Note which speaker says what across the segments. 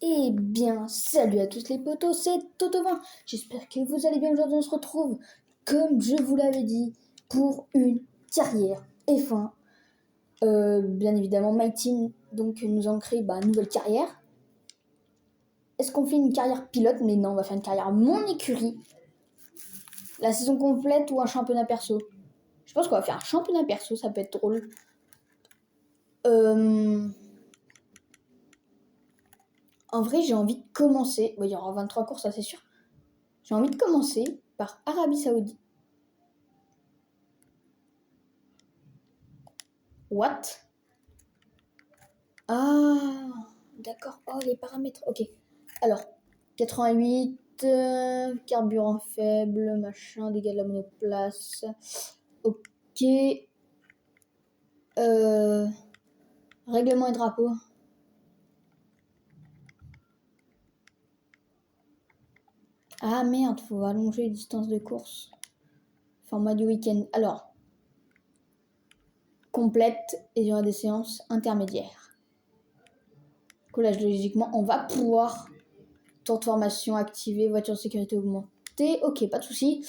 Speaker 1: Eh bien, salut à tous les potos, c'est Toto20. J'espère que vous allez bien. Aujourd'hui, on se retrouve, comme je vous l'avais dit, pour une carrière F1. Bien évidemment, My Team, donc nous allons créer une nouvelle carrière. Est-ce qu'on fait une carrière pilote? Mais non, on va faire une carrière mon écurie. La saison complète ou un championnat perso? Je pense qu'on va faire un championnat perso, ça peut être drôle. En vrai, j'ai envie de commencer. Bon, il y aura 23 courses, ça c'est sûr. J'ai envie de commencer par Arabie Saoudite. What? Ah, d'accord. Oh, les paramètres. Ok. Alors, 88, carburant faible, machin, dégâts de la monoplace. Ok. Euh, règlement et drapeau. Ah merde, faut allonger les distances de course. Format du week-end. Alors, complète et il y aura des séances intermédiaires. Collage logiquement, on va pouvoir. Temps de formation activé, voiture de sécurité augmentée. Ok, pas de souci.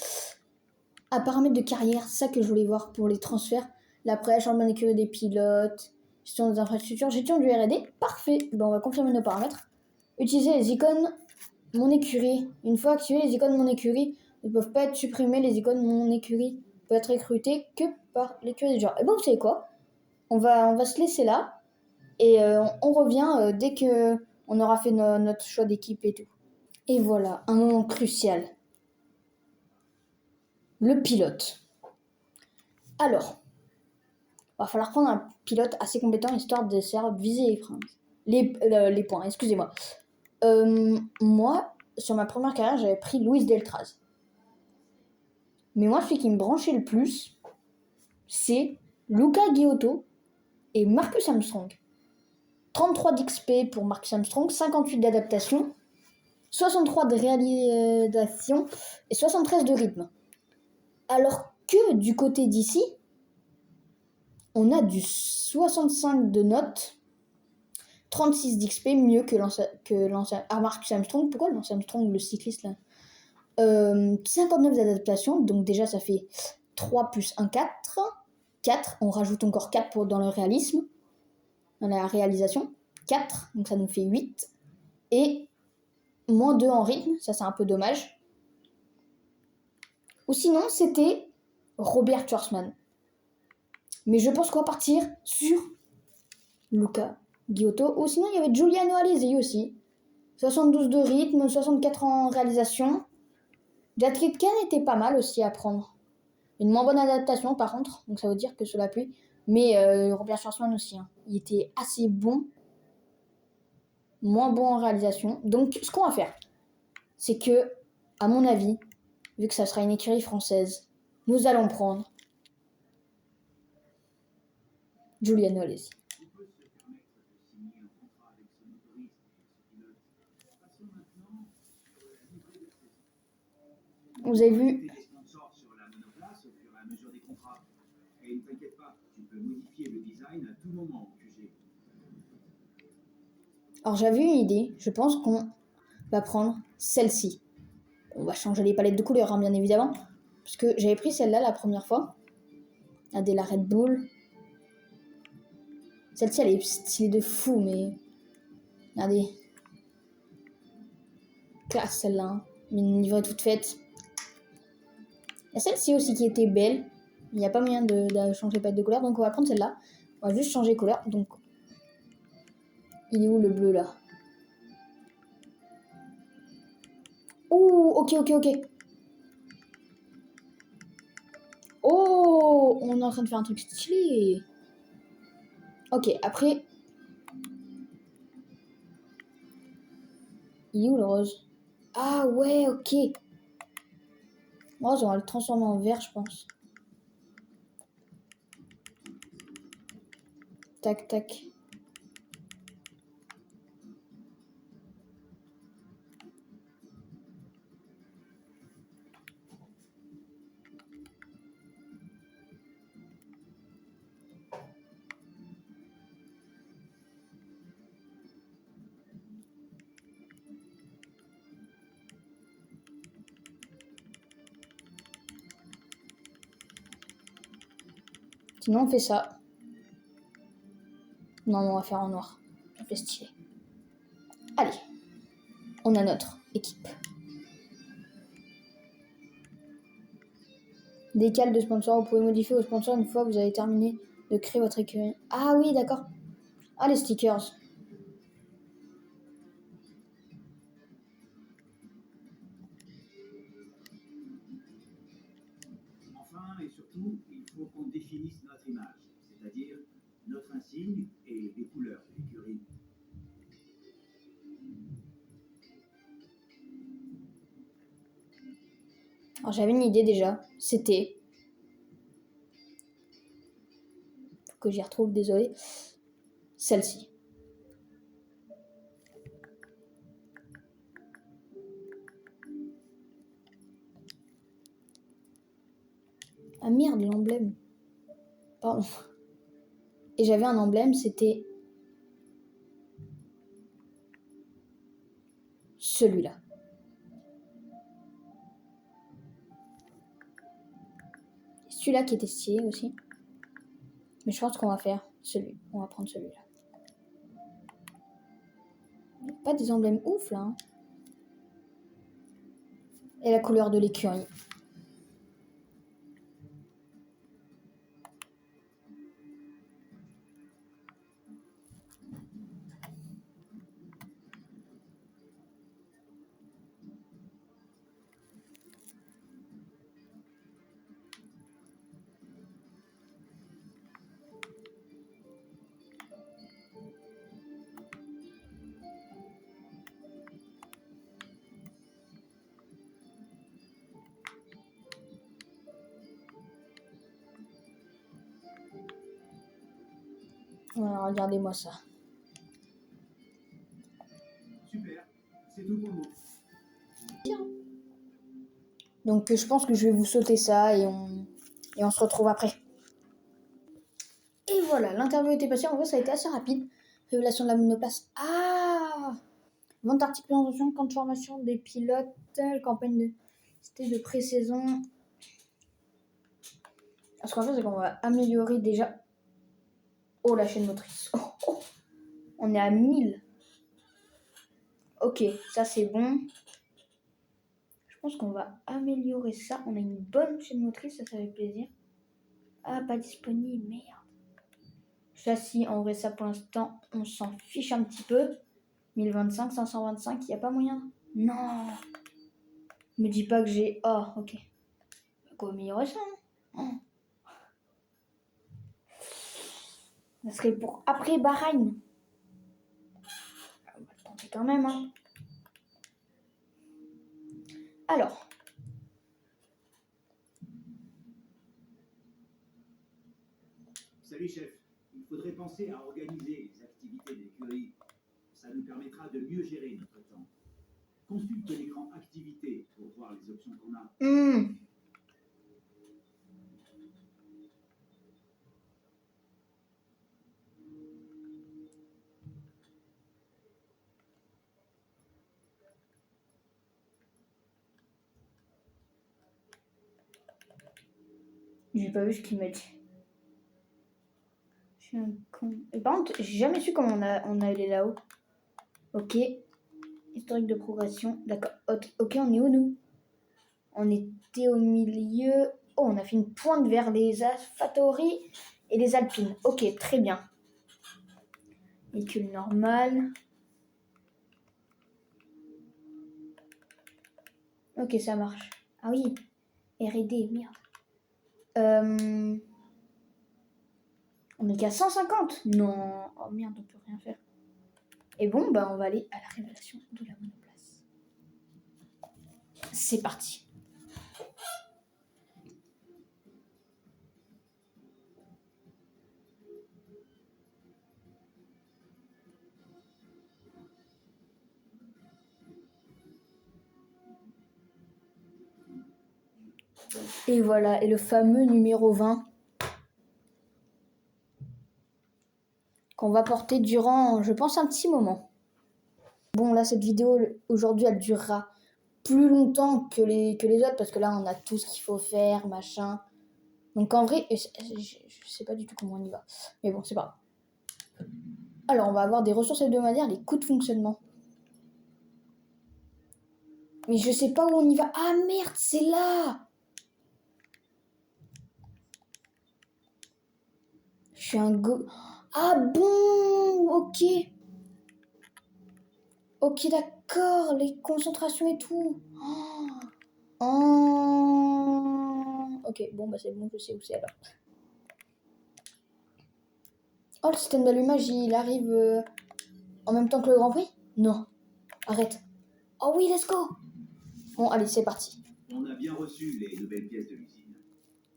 Speaker 1: À paramètres de carrière, ça que je voulais voir pour les transferts. L'après, changement d'écurie des pilotes, gestion des infrastructures, gestion du R&D. Parfait. On va confirmer nos paramètres. Utiliser les icônes mon écurie. Une fois activées, les icônes mon écurie ne peuvent pas être supprimées. Les icônes mon écurie peuvent être recrutées que par l'écurie des gens. Et vous savez quoi? On va se laisser là et on revient dès que on aura fait notre choix d'équipe et tout. Et voilà, un moment crucial. Le pilote. Alors, va falloir prendre un pilote assez compétent histoire de viser les freins. Les points, excusez-moi. Moi, sur ma première carrière, j'avais pris Luis Deltraz. Mais moi, celui qui me branchait le plus, c'est Luca Giotto et Marcus Armstrong. 33 d'XP pour Marcus Armstrong, 58 d'adaptation, 63 de réalisation et 73 de rythme. Alors que du côté d'ici, on a du 65 de notes, 36 d'XP, mieux que l'ancien Marcus Armstrong. Pourquoi l'ancien Armstrong, le cycliste là 59 d'adaptation, donc déjà ça fait 3 plus 1, 4. 4, on rajoute encore 4 dans le réalisme, dans la réalisation. 4, donc ça nous fait 8. Et moins 2 en rythme, ça c'est un peu dommage. Ou sinon, c'était Robert Schwarzman. Mais je pense qu'on va partir sur Luca Giotto. Ou sinon, il y avait Giuliano Alesi aussi. 72 de rythme, 64 en réalisation. Jatkitka était pas mal aussi à prendre. Une moins bonne adaptation par contre, donc ça veut dire que cela plu. Mais Robert Schwarzman aussi, hein. Il était assez bon, moins bon en réalisation. Donc ce qu'on va faire, c'est que, à mon avis, vu que ça sera une écurie française, nous allons prendre Giuliano Alesi. Vous avez vu. Alors j'avais une idée, je pense qu'on va prendre celle-ci. On va changer les palettes de couleurs, hein, bien évidemment. Parce que j'avais pris celle-là la première fois. Regardez la Red Bull. Celle-ci, elle est stylée de fou, mais... Regardez. Classe, celle-là. Hein. Mais une livrée toute faite. Il y a celle-ci aussi qui était belle. Il n'y a pas moyen de changer les palettes de couleurs. Donc on va prendre celle-là. On va juste changer de couleur. Donc, il est où le bleu, là? Ouh, ok, ok, ok. Oh, on est en train de faire un truc stylé. Ok, après... Il est où le rose? Ah ouais, ok. Rose, on va le transformer en vert, je pense. Tac, tac. Sinon, on fait ça. Non, on va faire en noir. Ça fait stylé. Allez, on a notre équipe. Décale de sponsor, vous pouvez modifier vos sponsors une fois que vous avez terminé de créer votre écurie. Ah oui, d'accord. Ah, les stickers.
Speaker 2: Enfin, et surtout, il faut qu'on définisse notre image, c'est-à-dire notre insigne et les couleurs de l'écurie.
Speaker 1: Alors j'avais une idée déjà. C'était... Faut que j'y retrouve, désolé. Celle-ci. Ah merde, l'emblème. Pardon. Et j'avais un emblème, c'était... celui-là. Celui-là qui était stylé aussi. Mais je pense qu'on va faire celui. On va prendre celui-là. Pas des emblèmes ouf là. Hein. Et la couleur de l'écurie. Voilà, regardez-moi ça.
Speaker 2: Super, c'est tout pour nous.
Speaker 1: Donc je pense que je vais vous sauter ça et on se retrouve après. Et voilà, l'interview était passée. En vrai, ça a été assez rapide. Révélation de la monoplace. Ah, vente d'articles présentation, camp de formation des pilotes, campagne de c'était de pré-saison. Ce qu'on va faire, c'est qu'on va améliorer déjà. Oh, la chaîne motrice. Oh, oh. On est à 1000. Ok, ça c'est bon. Je pense qu'on va améliorer ça. On a une bonne chaîne motrice, ça fait plaisir. Ah, pas disponible, merde. Châssis, en vrai, ça pour l'instant, on s'en fiche un petit peu. 1025, 525, il n'y a pas moyen. Non. Me dis pas que j'ai... Oh, ok. Quoi améliorer ça hein. Ça serait pour après Bahreïn. On va le tenter quand même. Hein. Alors.
Speaker 2: Salut chef, il faudrait penser à organiser les activités de l'écurie. Ça nous permettra de mieux gérer notre temps. Consulte l'écran activité pour voir les options qu'on a.
Speaker 1: J'ai pas vu ce qu'il m'a dit. Je suis un con. Et par contre, j'ai jamais su comment on a allé là-haut. Ok. Historique de progression. D'accord. Ok, on est où nous? On était au milieu. Oh, on a fait une pointe vers les AlphaTauri et les Alpines. Ok, très bien. Véhicule normal. Ok, ça marche. Ah oui. R&D, merde. On est qu'à 150. Non. Oh merde, on peut rien faire. Et bon, bah on va aller à la révélation de la monoplace. C'est parti. Et voilà, et le fameux numéro 20 qu'on va porter durant, je pense, un petit moment. Bon, là, cette vidéo, aujourd'hui, elle durera plus longtemps que les autres, parce que là, on a tout ce qu'il faut faire, machin. Donc en vrai, je sais pas du tout comment on y va. Mais bon, c'est pas grave. Alors, on va avoir des ressources hebdomadaires, les coûts de fonctionnement. Mais je sais pas où on y va. Ah merde, c'est là! Je suis un go... Ah bon, ok. Ok, d'accord, les concentrations et tout. Ok, bon, bah c'est bon, je sais où c'est alors. Oh, le système d'allumage, il arrive en même temps que le Grand Prix? Non, arrête. Oh oui, let's go. Bon, allez, c'est parti.
Speaker 2: On a bien reçu les nouvelles pièces de l'usine.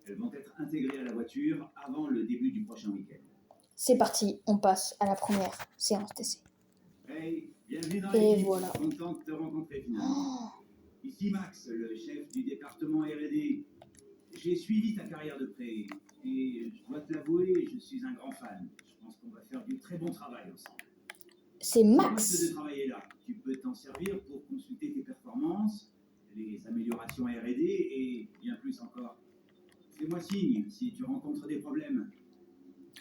Speaker 2: Elles vont être intégrées à la voiture avant le début du prochain week-end.
Speaker 1: C'est parti, on passe à la première séance d'essai.
Speaker 2: Hey, bienvenue dans
Speaker 1: Et
Speaker 2: l'équipe.
Speaker 1: voilà.
Speaker 2: Content de te rencontrer finalement. Ici Max, le chef du département R&D. J'ai suivi ta carrière de près et je dois te l'avouer, je suis un grand fan. Je pense qu'on va faire du très bon travail ensemble.
Speaker 1: C'est
Speaker 2: Le
Speaker 1: Max.
Speaker 2: poste de travail est là. Tu peux t'en servir pour consulter tes performances, les améliorations R&D et bien plus encore. Fais-moi signe si tu rencontres des problèmes.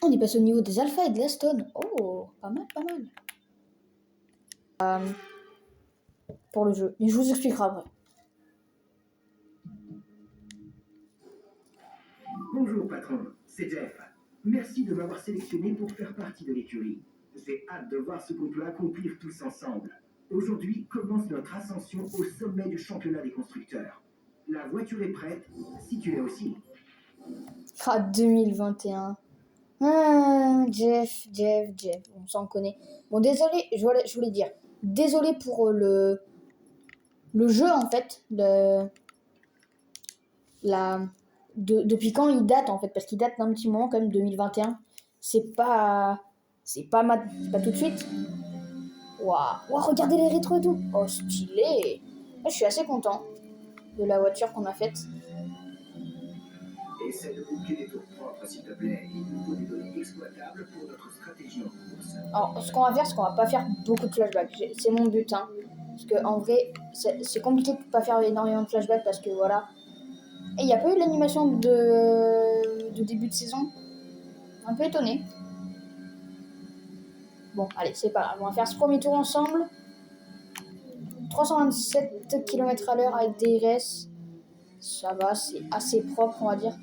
Speaker 1: On est passé au niveau des alphas et de l'Aston. Oh, pas mal, pas mal. Pour le jeu. Mais je vous expliquerai après.
Speaker 3: Bonjour patron, c'est Jeff. Merci de m'avoir sélectionné pour faire partie de l'écurie. J'ai hâte de voir ce qu'on peut accomplir tous ensemble. Aujourd'hui commence notre ascension au sommet du championnat des constructeurs. La voiture est prête, si tu l'es aussi.
Speaker 1: Ah, 2021. Ah, Jeff. On s'en connaît. Bon, désolé, je voulais dire. Désolé pour le jeu, en fait. Depuis quand il date, en fait. Parce qu'il date d'un petit moment, quand même, 2021. C'est pas tout de suite. Waouh, regardez les rétros et tout. Oh, stylé. Moi, je suis assez content de la voiture qu'on a faite.
Speaker 3: Essaie de boucler des tours propres, s'il te plaît. Il nous faut des données exploitables pour notre stratégie en course.
Speaker 1: Alors, ce qu'on va faire, c'est qu'on va pas faire beaucoup de flashbacks. C'est mon but, hein. Parce que en vrai, c'est compliqué de pas faire énormément de flashbacks parce que voilà. Et il n'y a pas eu l'animation de début de saison. Un peu étonné. Bon, allez, c'est pas grave. On va faire ce premier tour ensemble. 327 km/h avec DRS. Ça va, c'est assez propre, on va dire.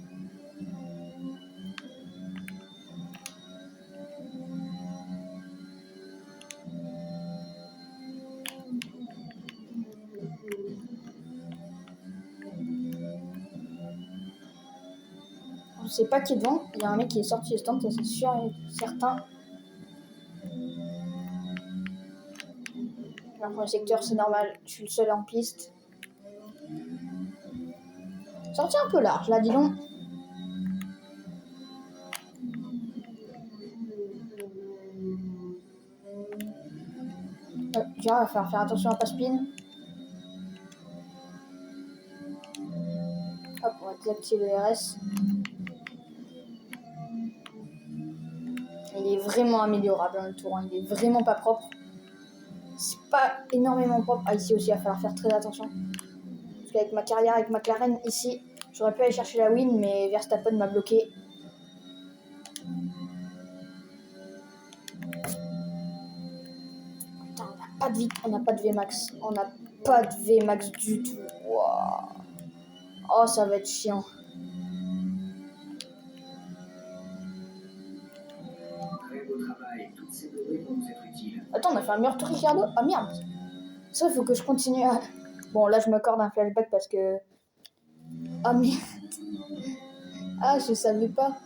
Speaker 1: Je sais pas qui est devant. Il y a un mec qui est sorti du stand, ça c'est sûr et certain. Alors, pour le secteur, c'est normal. Je suis le seul en piste. Sorti un peu large, là, dis donc. Déjà, on va faire attention à pas spin. Hop, on va désactiver le RS. Il est vraiment améliorable, hein, le tour. Hein. Il est vraiment pas propre. C'est pas énormément propre. Ah, ici aussi, il va falloir faire très attention. Parce qu'avec ma carrière avec McLaren, ici, j'aurais pu aller chercher la win, mais Verstappen m'a bloqué. Putain, on n'a pas de VMAX. On n'a pas de VMAX du tout. Wow. Oh, ça va être chiant.
Speaker 3: Très beau travail, toutes ces données vont nous être utiles.
Speaker 1: Attends, on a fait un meilleur tour Ricciardo. Ah merde. Ça, il faut que je continue à... Bon, là, je m'accorde un flashback parce que... Ah merde. Ah, je savais pas.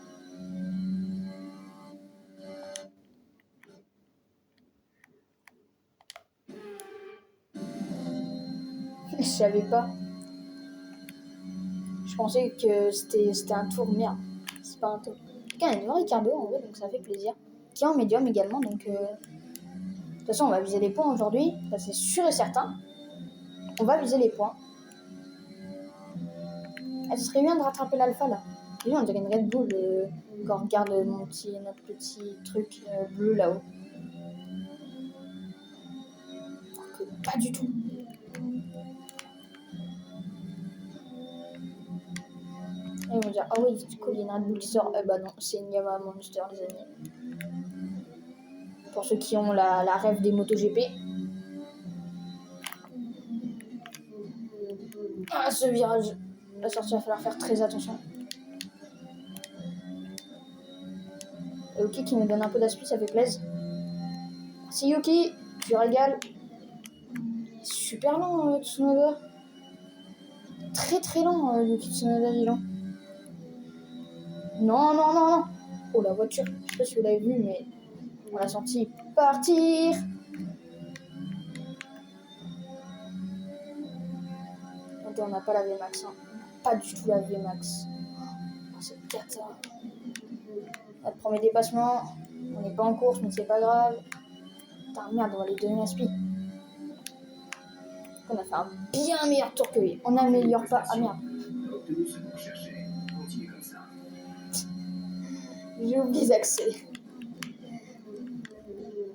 Speaker 1: Je savais pas. Je pensais que c'était un tour. Merde. C'est pas un tour. Il y a une Ricciardo en vrai, donc ça fait plaisir. Qui est en médium également, donc... De toute façon, on va viser les points aujourd'hui. Ça, c'est sûr et certain. On va viser les points. Ah, ce serait bien de rattraper l'alpha, là. Lui, on dirait une Red Bull quand on regarde notre petit truc bleu là-haut. Alors que pas du tout. Et on dirait dire ah oui, du coup, il y a une Red Bull qui sort. Bah non, c'est une Yamaha Monster, les amis. Pour ceux qui ont la rêve des MotoGP. Ah, ce virage. La sortie, il va falloir faire très attention. Et Yuki qui nous donne un peu d'aspi, ça fait plaisir. Merci Yuki, tu régales. Super lent, Tsunoda. Très très lent, Yuki Tsunoda, dis donc. Non, non, non, non. Oh, la voiture, je sais pas si vous l'avez vu, mais on l'a senti partir. Ok, on n'a pas la VMAX. Hein. Pas du tout la VMAX. Oh, c'est cata. Notre premier dépassement. On n'est pas en course, mais c'est pas grave. Putain, merde, on va les donner un speed. On a fait un bien meilleur tour que lui. On n'améliore pas. Ah merde.
Speaker 3: On a obtenu ce qu'on cherchait. Continue comme ça.
Speaker 1: J'ai oublié les accès.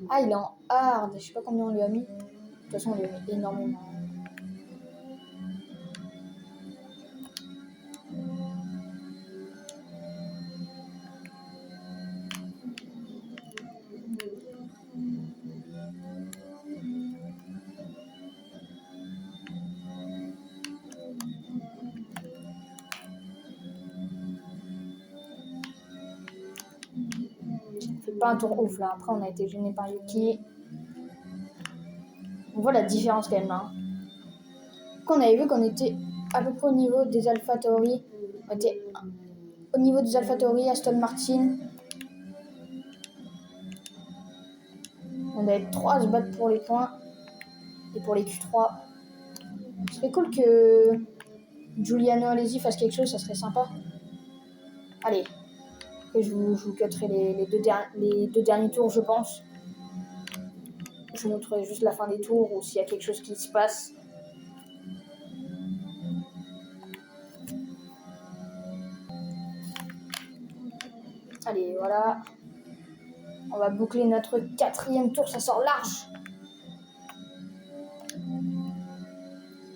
Speaker 1: Ah, il est en hard. Je sais pas combien on lui a mis. De toute façon, on lui a mis énormément. C'est pas un tour ouf là. Après, on a été gêné par Yuki. On voit la différence quand même là. Quand on avait vu qu'on était à peu près au niveau des AlphaTauri. On était au niveau des AlphaTauri, Aston Martin. On avait 3 à se battre pour les points. Et pour les Q3. Ce serait cool que Giuliano Alesi fasse quelque chose, ça serait sympa. Allez. Et je vous cutterai les deux derniers tours, je pense. Je vous montrerai juste la fin des tours ou s'il y a quelque chose qui se passe. Allez, voilà. On va boucler notre 4e tour, ça sort large.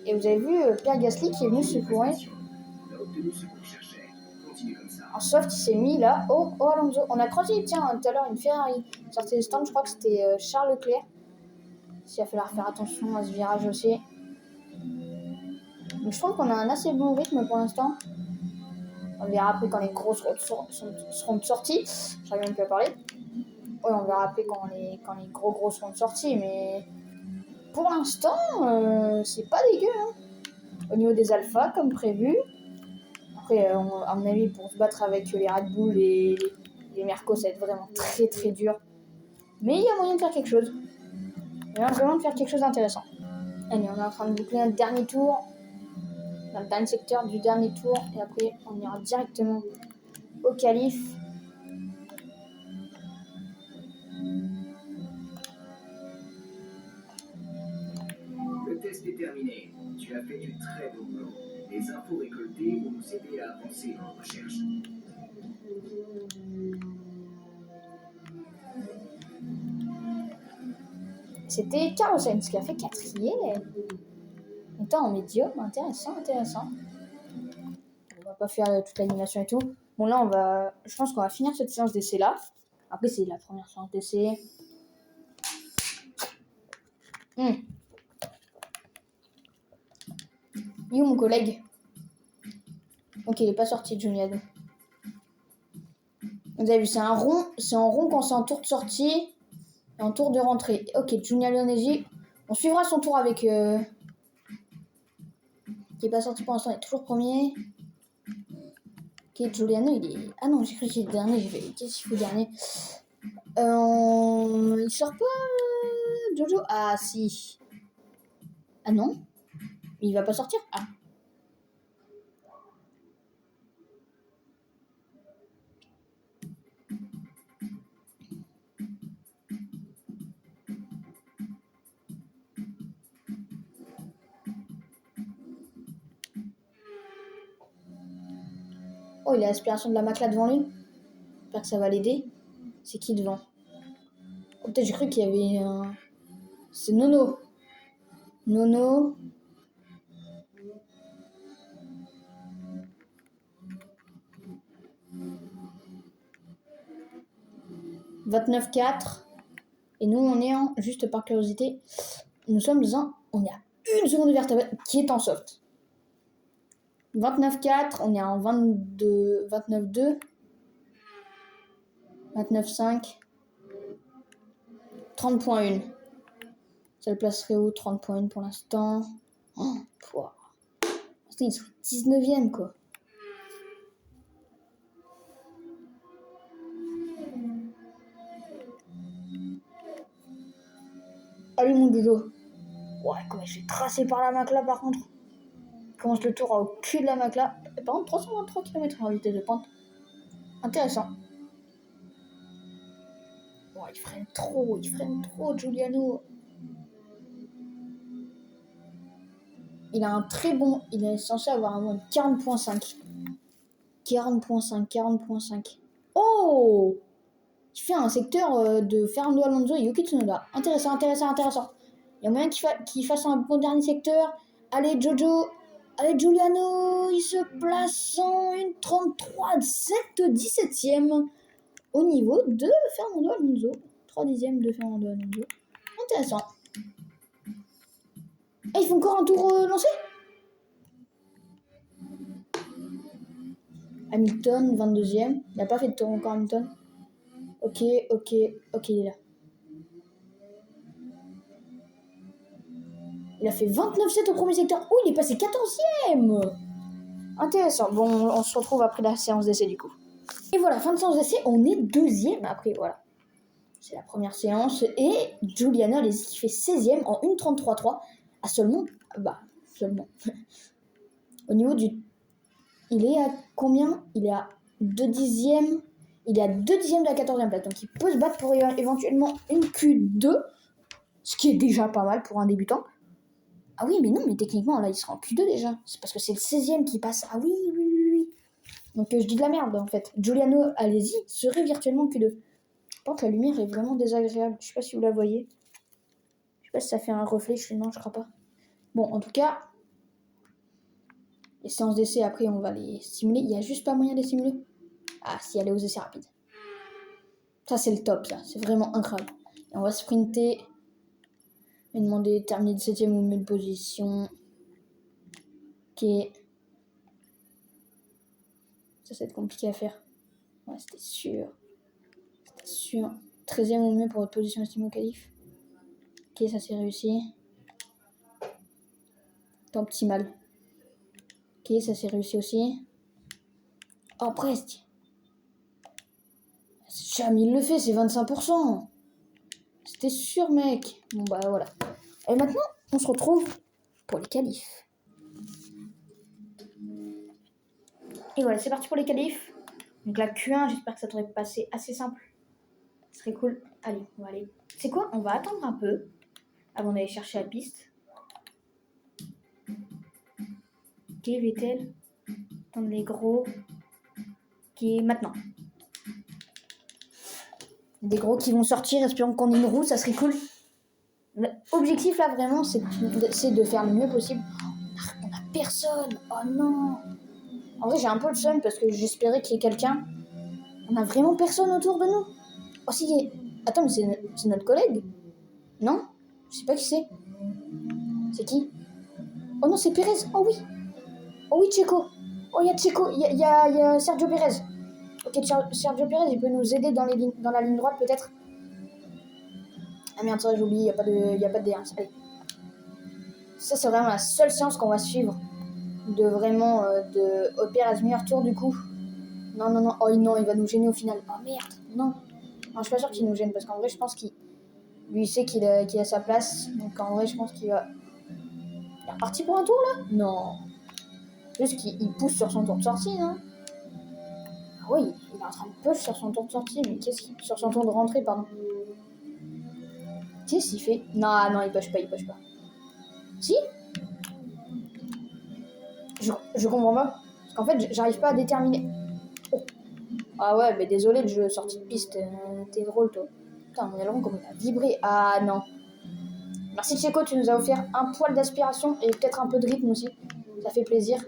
Speaker 1: Et vous avez vu Pierre Gasly qui est venu secourir.
Speaker 3: On a obtenu ce qu'on cherchait. Continue comme ça.
Speaker 1: En soft, il s'est mis là. Oh, Alonso. On a croisé, tiens, tout à l'heure, une Ferrari. Sortie des stands, je crois que c'était Charles Leclerc. Il va falloir faire attention à ce virage aussi. Donc je trouve qu'on a un assez bon rythme pour l'instant. On verra après quand les grosses routes seront sorties. J'arrive même plus à parler. Ouais, on verra après quand les gros seront sortis. Mais pour l'instant, c'est pas dégueu. Hein. Au niveau des alphas, comme prévu. Après, à mon avis, pour se battre avec les Red Bull et les Mercos, ça va être vraiment très très dur. Mais il y a moyen de faire quelque chose. Il y a vraiment de faire quelque chose d'intéressant. Allez, on est en train de boucler un dernier tour. Dans le dernier secteur du dernier tour. Et après, on ira directement au qualif.
Speaker 3: Le test est terminé. Tu as fait du très bon boulot. Les infos récoltées vont nous aider à avancer dans nos recherches.
Speaker 1: C'était Carlos Sainz qui a fait 4e. Étant en médium, intéressant. On va pas faire toute l'animation et tout. Bon là, je pense qu'on va finir cette séance d'essai là. Après, c'est la première séance d'essai. Où mon collègue? Ok, il est pas sorti, Juliano. Vous avez vu, c'est en rond quand c'est en tour de sortie et en tour de rentrée. Ok, Giuliano Alesi. On suivra son tour avec... qui est pas sorti pour l'instant, il est toujours premier. Ok, Giuliano, il est... Ah non, j'ai cru qu'il est dernier. J'ai fait, qu'est-ce qu'il faut dernier? Il sort pas, Jojo? Ah, si. Ah non? Il va pas sortir? Ah. Oh, il a l'aspiration de la Mac là devant lui. J'espère que ça va l'aider. C'est qui devant? Oh, peut-être j'ai cru qu'il y avait un... C'est Nono. Nono. 29-4. Et nous, on est en, juste par curiosité, nous sommes en, on est à 1 seconde de vertébrate qui est en soft. 29-4, on est en 29-2. 29-5. 30.1. Ça le placerait où 30.1 pour l'instant. Oh, pouah. Il serait 19ème, quoi. Allez, mon dodo. Ouais, comment je suis tracé par la Mac là, par contre. Je commence le tour au cul de la Mac là. Et par contre, 323 km en vitesse de pente. Intéressant. Ouais, il freine trop, Giuliano. Il a un très bon. Il est censé avoir un moins de 40.5. 40.5. Oh! Il fait un secteur de Fernando Alonso et Yuki Tsunoda. Intéressant. Il y a moyen qu'il fasse un bon dernier secteur. Allez, Jojo. Allez, Giuliano. Il se place en une 33-7, 17ème. Au niveau de Fernando Alonso. 3 dixièmes de Fernando Alonso. Intéressant. Et ils font encore un tour lancé. Hamilton, 22ème. Il n'a pas fait de tour encore, Hamilton. Ok, il est là. Il a fait 29-7 au premier secteur. Oh, il est passé 14ème. Intéressant. Bon, on se retrouve après la séance d'essai du coup. Et voilà, fin de séance d'essai. On est 2ème après, voilà. C'est la première séance. Et Giuliano Alesi qui fait 16ème en 1.33.3. À seulement... seulement. Au niveau du... Il est à combien? Il est à 2 dixièmes. Il est à 2 dixièmes de la 14e place. Donc il peut se battre pour éventuellement une Q2. Ce qui est déjà pas mal pour un débutant. Ah oui, mais non, mais techniquement, là, il sera en Q2 déjà. C'est parce que c'est le 16ème qui passe. Ah oui. Donc je dis de la merde, en fait. Giuliano Alesi serait virtuellement Q2. Par contre, la lumière est vraiment désagréable. Je sais pas si vous la voyez. Je sais pas si ça fait un reflet. Non, je crois pas. Bon, en tout cas, les séances d'essai, après, on va les simuler. Il y a juste pas moyen de les simuler. Ah, si, aller aux essais rapides. Ça, c'est le top, ça. C'est vraiment incroyable. Et on va sprinter. Et demander de terminer de 7ème ou mieux de position. Ok. Ça va être compliqué à faire. Ouais, c'était sûr. 13ème ou mieux pour votre position estimée au qualif. Ok, ça c'est réussi. Temps optimal. Ok, ça c'est réussi aussi. Oh, presque. Jamais il le fait, c'est 25%. C'était sûr, mec. Bon, bah voilà. Et maintenant, on se retrouve pour les qualifs. Et voilà, c'est parti pour les qualifs. Donc la Q1, j'espère que ça devrait passer assez simple. Ce serait cool. Allez, on va aller. C'est quoi? On va attendre un peu avant d'aller chercher la piste. Ok, Vettel. Attendre les gros. Ok, maintenant. Des gros qui vont sortir, espérons qu'on ait une roue, ça serait cool. L'objectif là vraiment, c'est de faire le mieux possible. On a personne. Oh non. En vrai, j'ai un peu le seum parce que j'espérais qu'il y ait quelqu'un. On a vraiment personne autour de nous. Oh si, attends, mais c'est notre collègue? Non? Je sais pas qui c'est. C'est qui? Oh non, c'est Pérez. Oh oui, Checo. Oh, il y a Checo. Il y a Sergio Pérez. Ok, Sergio Pérez, il peut nous aider dans la ligne droite peut-être. Ah merde, ça j'ai oublié, il n'y a pas de D1. Allez. Ça, c'est vraiment la seule séance qu'on va suivre. De vraiment, de Pérez meilleur tour du coup. Non. Oh non, il va nous gêner au final. Oh merde, non. Non, je suis pas sûre qu'il nous gêne parce qu'en vrai, je pense qu'il sait qu'il a sa place. Donc en vrai, je pense qu'il va... Il est reparti pour un tour là? Non. Juste qu'il pousse sur son tour de sortie, non? Ah oui, il est en train de push sur son tour de sortie, mais sur son tour de rentrée, pardon. Qu'est-ce qu'il fait? Non, il push pas. Si? Je comprends pas. Parce qu'en fait, j'arrive pas à déterminer. Oh. Ah ouais, mais désolé, le jeu sortie de piste, t'es drôle, toi. Putain, mon aileron, comment il a vibré. Ah non. Merci Checo, tu nous as offert un poil d'aspiration et peut-être un peu de rythme aussi. Ça fait plaisir.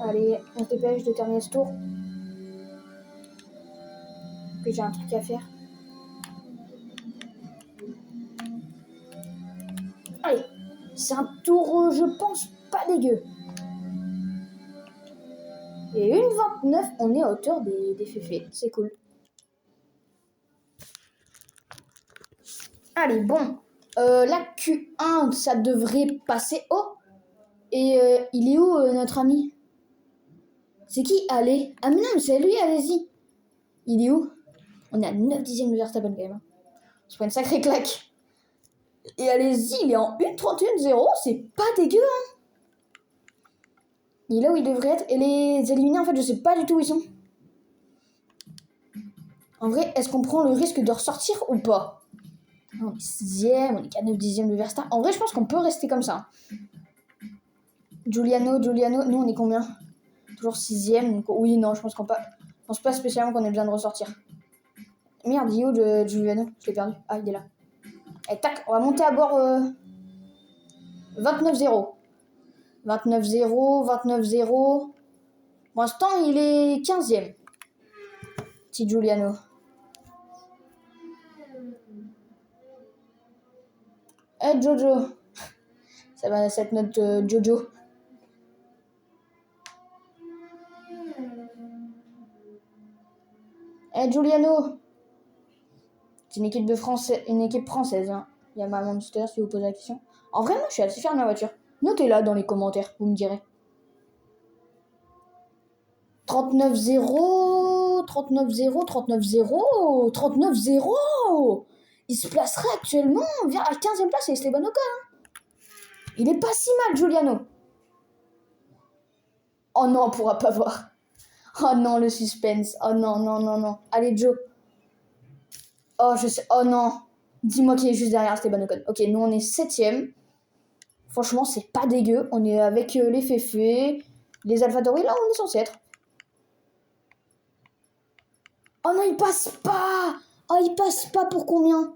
Speaker 1: Allez, on se dépêche de terminer ce tour. Que j'ai un truc à faire. Allez, c'est un tour, je pense, pas dégueu. Et 1,29, on est à hauteur des féfés. C'est cool. Allez, bon. La Q1, ça devrait passer. Oh! Et il est où, notre ami? C'est qui? Allez. Ah mais non, mais c'est lui, allez-y. Il est où? On est à 9 dixièmes de Verstappen quand même. Hein. C'est pas une sacrée claque. Et allez-y, il est en 1,31,0. C'est pas dégueu, hein. Il est là où il devrait être. Et les éliminés, en fait, je sais pas du tout où ils sont. En vrai, est-ce qu'on prend le risque de ressortir ou pas? On est 6ème, on est qu'à 9 dixièmes de Verstappen. En vrai, je pense qu'on peut rester comme ça. Giuliano, nous on est combien? Toujours 6ème. Donc, oui, non, je pense pas spécialement qu'on ait besoin de ressortir. Merde, il est où de Giuliano? Je l'ai perdu. Ah, il est là. Et tac, on va monter à bord 29-0. 29-0. Pour l'instant, il est 15ème. Petit Giuliano. Eh Jojo. Ça va être notre Jojo. Eh Giuliano. C'est une équipe française. Hein. Il y a ma Monster si vous posez la question. En vrai, moi, je suis assez fier de ma voiture. Notez-la dans les commentaires, vous me direz. 39-0. 39-0. Il se placerait actuellement à 15ème place et Esteban Ocon. Hein. Il est pas si mal, Giuliano. Oh non, on pourra pas voir. Oh non, le suspense. Oh non. Allez, Joe. Oh, je sais. Oh non. Dis-moi qui est juste derrière Esteban Ocon. Ok, nous on est 7ème. Franchement, c'est pas dégueu. On est avec les Féfés, les AlphaTauri. Là, on est censé être. Oh non, il passe pas. Oh, il passe pas pour combien?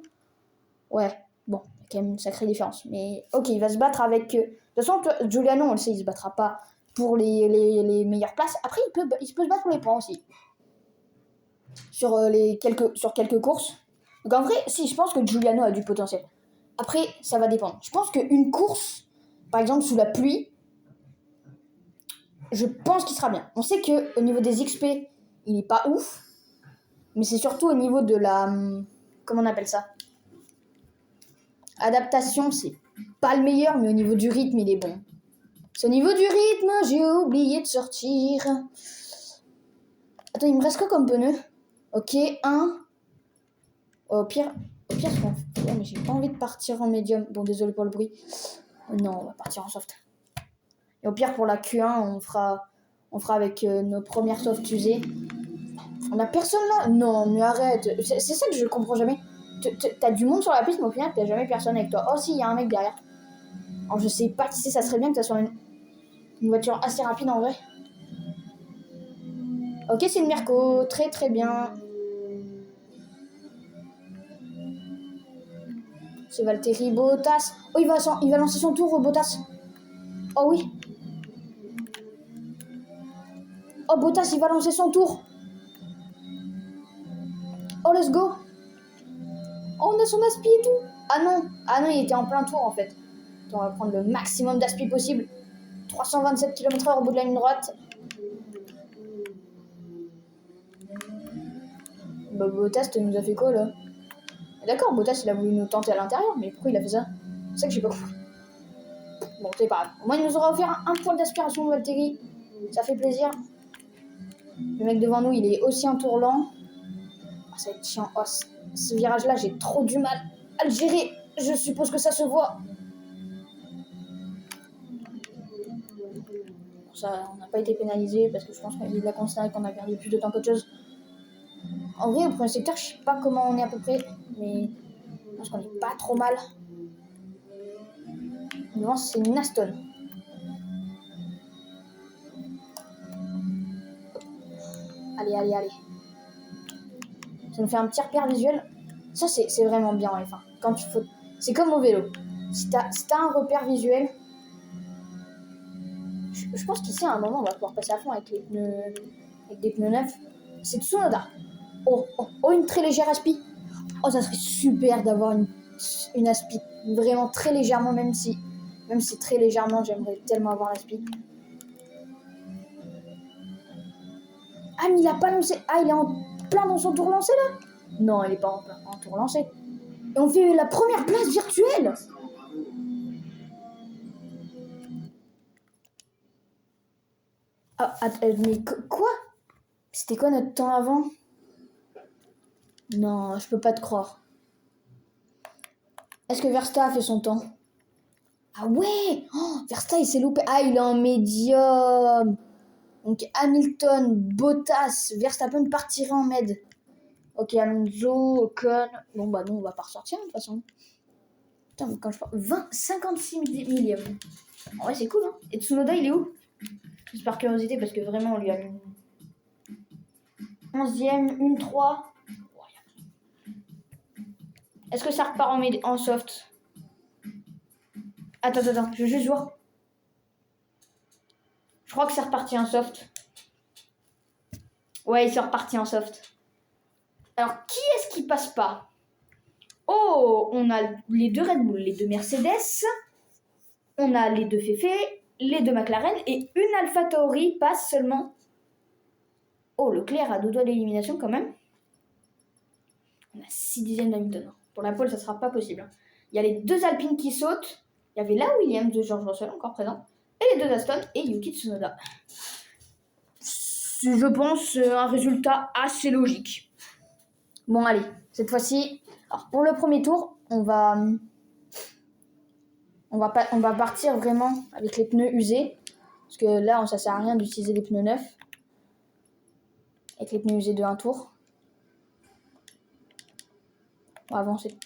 Speaker 1: Ouais, bon, il y a quand même une sacrée différence. Mais ok, il va se battre avec... De toute façon, Giuliano, on le sait, il se battra pas pour les meilleures places. Après, il peut se battre pour les points aussi. Sur quelques courses. Donc en vrai, si, je pense que Giuliano a du potentiel. Après, ça va dépendre. Je pense qu'une course, par exemple, sous la pluie, je pense qu'il sera bien. On sait qu'au niveau des XP, il n'est pas ouf. Mais c'est surtout au niveau de la... Comment on appelle ça? Adaptation, c'est pas le meilleur, mais au niveau du rythme, il est bon. C'est au niveau du rythme, j'ai oublié de sortir. Attends, il me reste quoi comme pneu? Ok, 1. Au pire, ce qu'on fait... Ouais, mais j'ai pas envie de partir en médium. Bon, désolé pour le bruit. Non, on va partir en soft. Et au pire, pour la Q1, on fera avec nos premières softs usées. On a personne là? Non, mais arrête. C'est ça que je comprends jamais. T'as du monde sur la piste, mais au final, t'as jamais personne avec toi. Oh si, il y a un mec derrière. Alors je sais pas qui c'est, ça serait bien que ça soit une voiture assez rapide en vrai. Ok, c'est une Mirko. Très très bien. C'est Valtteri Bottas. Oh, il va lancer son tour, Bottas. Oh oui. Oh, Bottas, il va lancer son tour. Oh, let's go. Oh, on a son aspi et tout. Ah non, il était en plein tour en fait. On va prendre le maximum d'aspi possible. 327 km/h au bout de la ligne droite. Bah, Bottas nous a fait quoi là? D'accord, Bottas il a voulu nous tenter à l'intérieur, mais pourquoi il a fait ça? C'est ça que j'ai pas compris. Bon, c'est pas grave. Au moins, il nous aura offert un point d'aspiration de Valtteri. Ça fait plaisir. Le mec devant nous, il est aussi un tour lent. Oh, ça va être chiant. Oh, ce virage-là, j'ai trop du mal à le gérer. Je suppose que ça se voit. Pour ça, on n'a pas été pénalisé parce que je pense qu'il a considéré qu'on a perdu plus de temps qu'autre chose. En vrai, au premier secteur, je sais pas comment on est à peu près, mais je pense qu'on est pas trop mal. Devant, c'est une Aston. Allez. Ça nous fait un petit repère visuel. Ça, c'est vraiment bien, enfin. Quand tu faut... C'est comme au vélo. Si t'as un repère visuel, je pense qu'ici, à un moment, on va pouvoir passer à fond avec des pneus neufs. C'est Tsunoda. Oh, une très légère aspi. Oh, ça serait super d'avoir une aspi. Vraiment très légèrement, même si très légèrement, j'aimerais tellement avoir l'aspi. Ah, mais il a pas lancé. Ah, il est en plein dans son tour lancé là? Non, il est pas en tour lancé. Et on fait la première place virtuelle. Ah, mais quoi? C'était quoi notre temps avant? Non, je peux pas te croire. Est-ce que Verstappen a fait son temps? Ah ouais, Verstappen il s'est loupé. Ah, il est en médium. Donc Hamilton, Bottas, Verstappen partirait en med. Ok, Alonso, Ocon. Bon bah non, on va pas ressortir de toute façon. Putain, mais quand je parle... 56 millièmes. En vrai, c'est cool, hein. Et Tsunoda, il est où? Juste par curiosité, parce que vraiment, on lui a mis 11ème, 1-3. Est-ce que ça repart en soft? Attends, je veux juste voir. Je crois que c'est reparti en soft. Ouais, il s'est reparti en soft. Alors, qui est-ce qui passe pas? Oh, on a les deux Red Bull, les deux Mercedes, on a les deux Fefe, les deux McLaren et une AlphaTauri passe seulement. Oh, Leclerc a 2 doigts d'élimination quand même. On a 6 dixièmes d'Hamilton. Pour la pole, ça sera pas possible. Il y a les deux Alpines qui sautent. Il y avait la Williams de George Russell encore présent. Et les deux Aston et Yuki Tsunoda. C'est, je pense, un résultat assez logique. Bon, allez, cette fois-ci, alors pour le premier tour, on va partir vraiment avec les pneus usés. Parce que là, ça sert à rien d'utiliser des pneus neufs. Avec les pneus usés de un tour. On va avancer.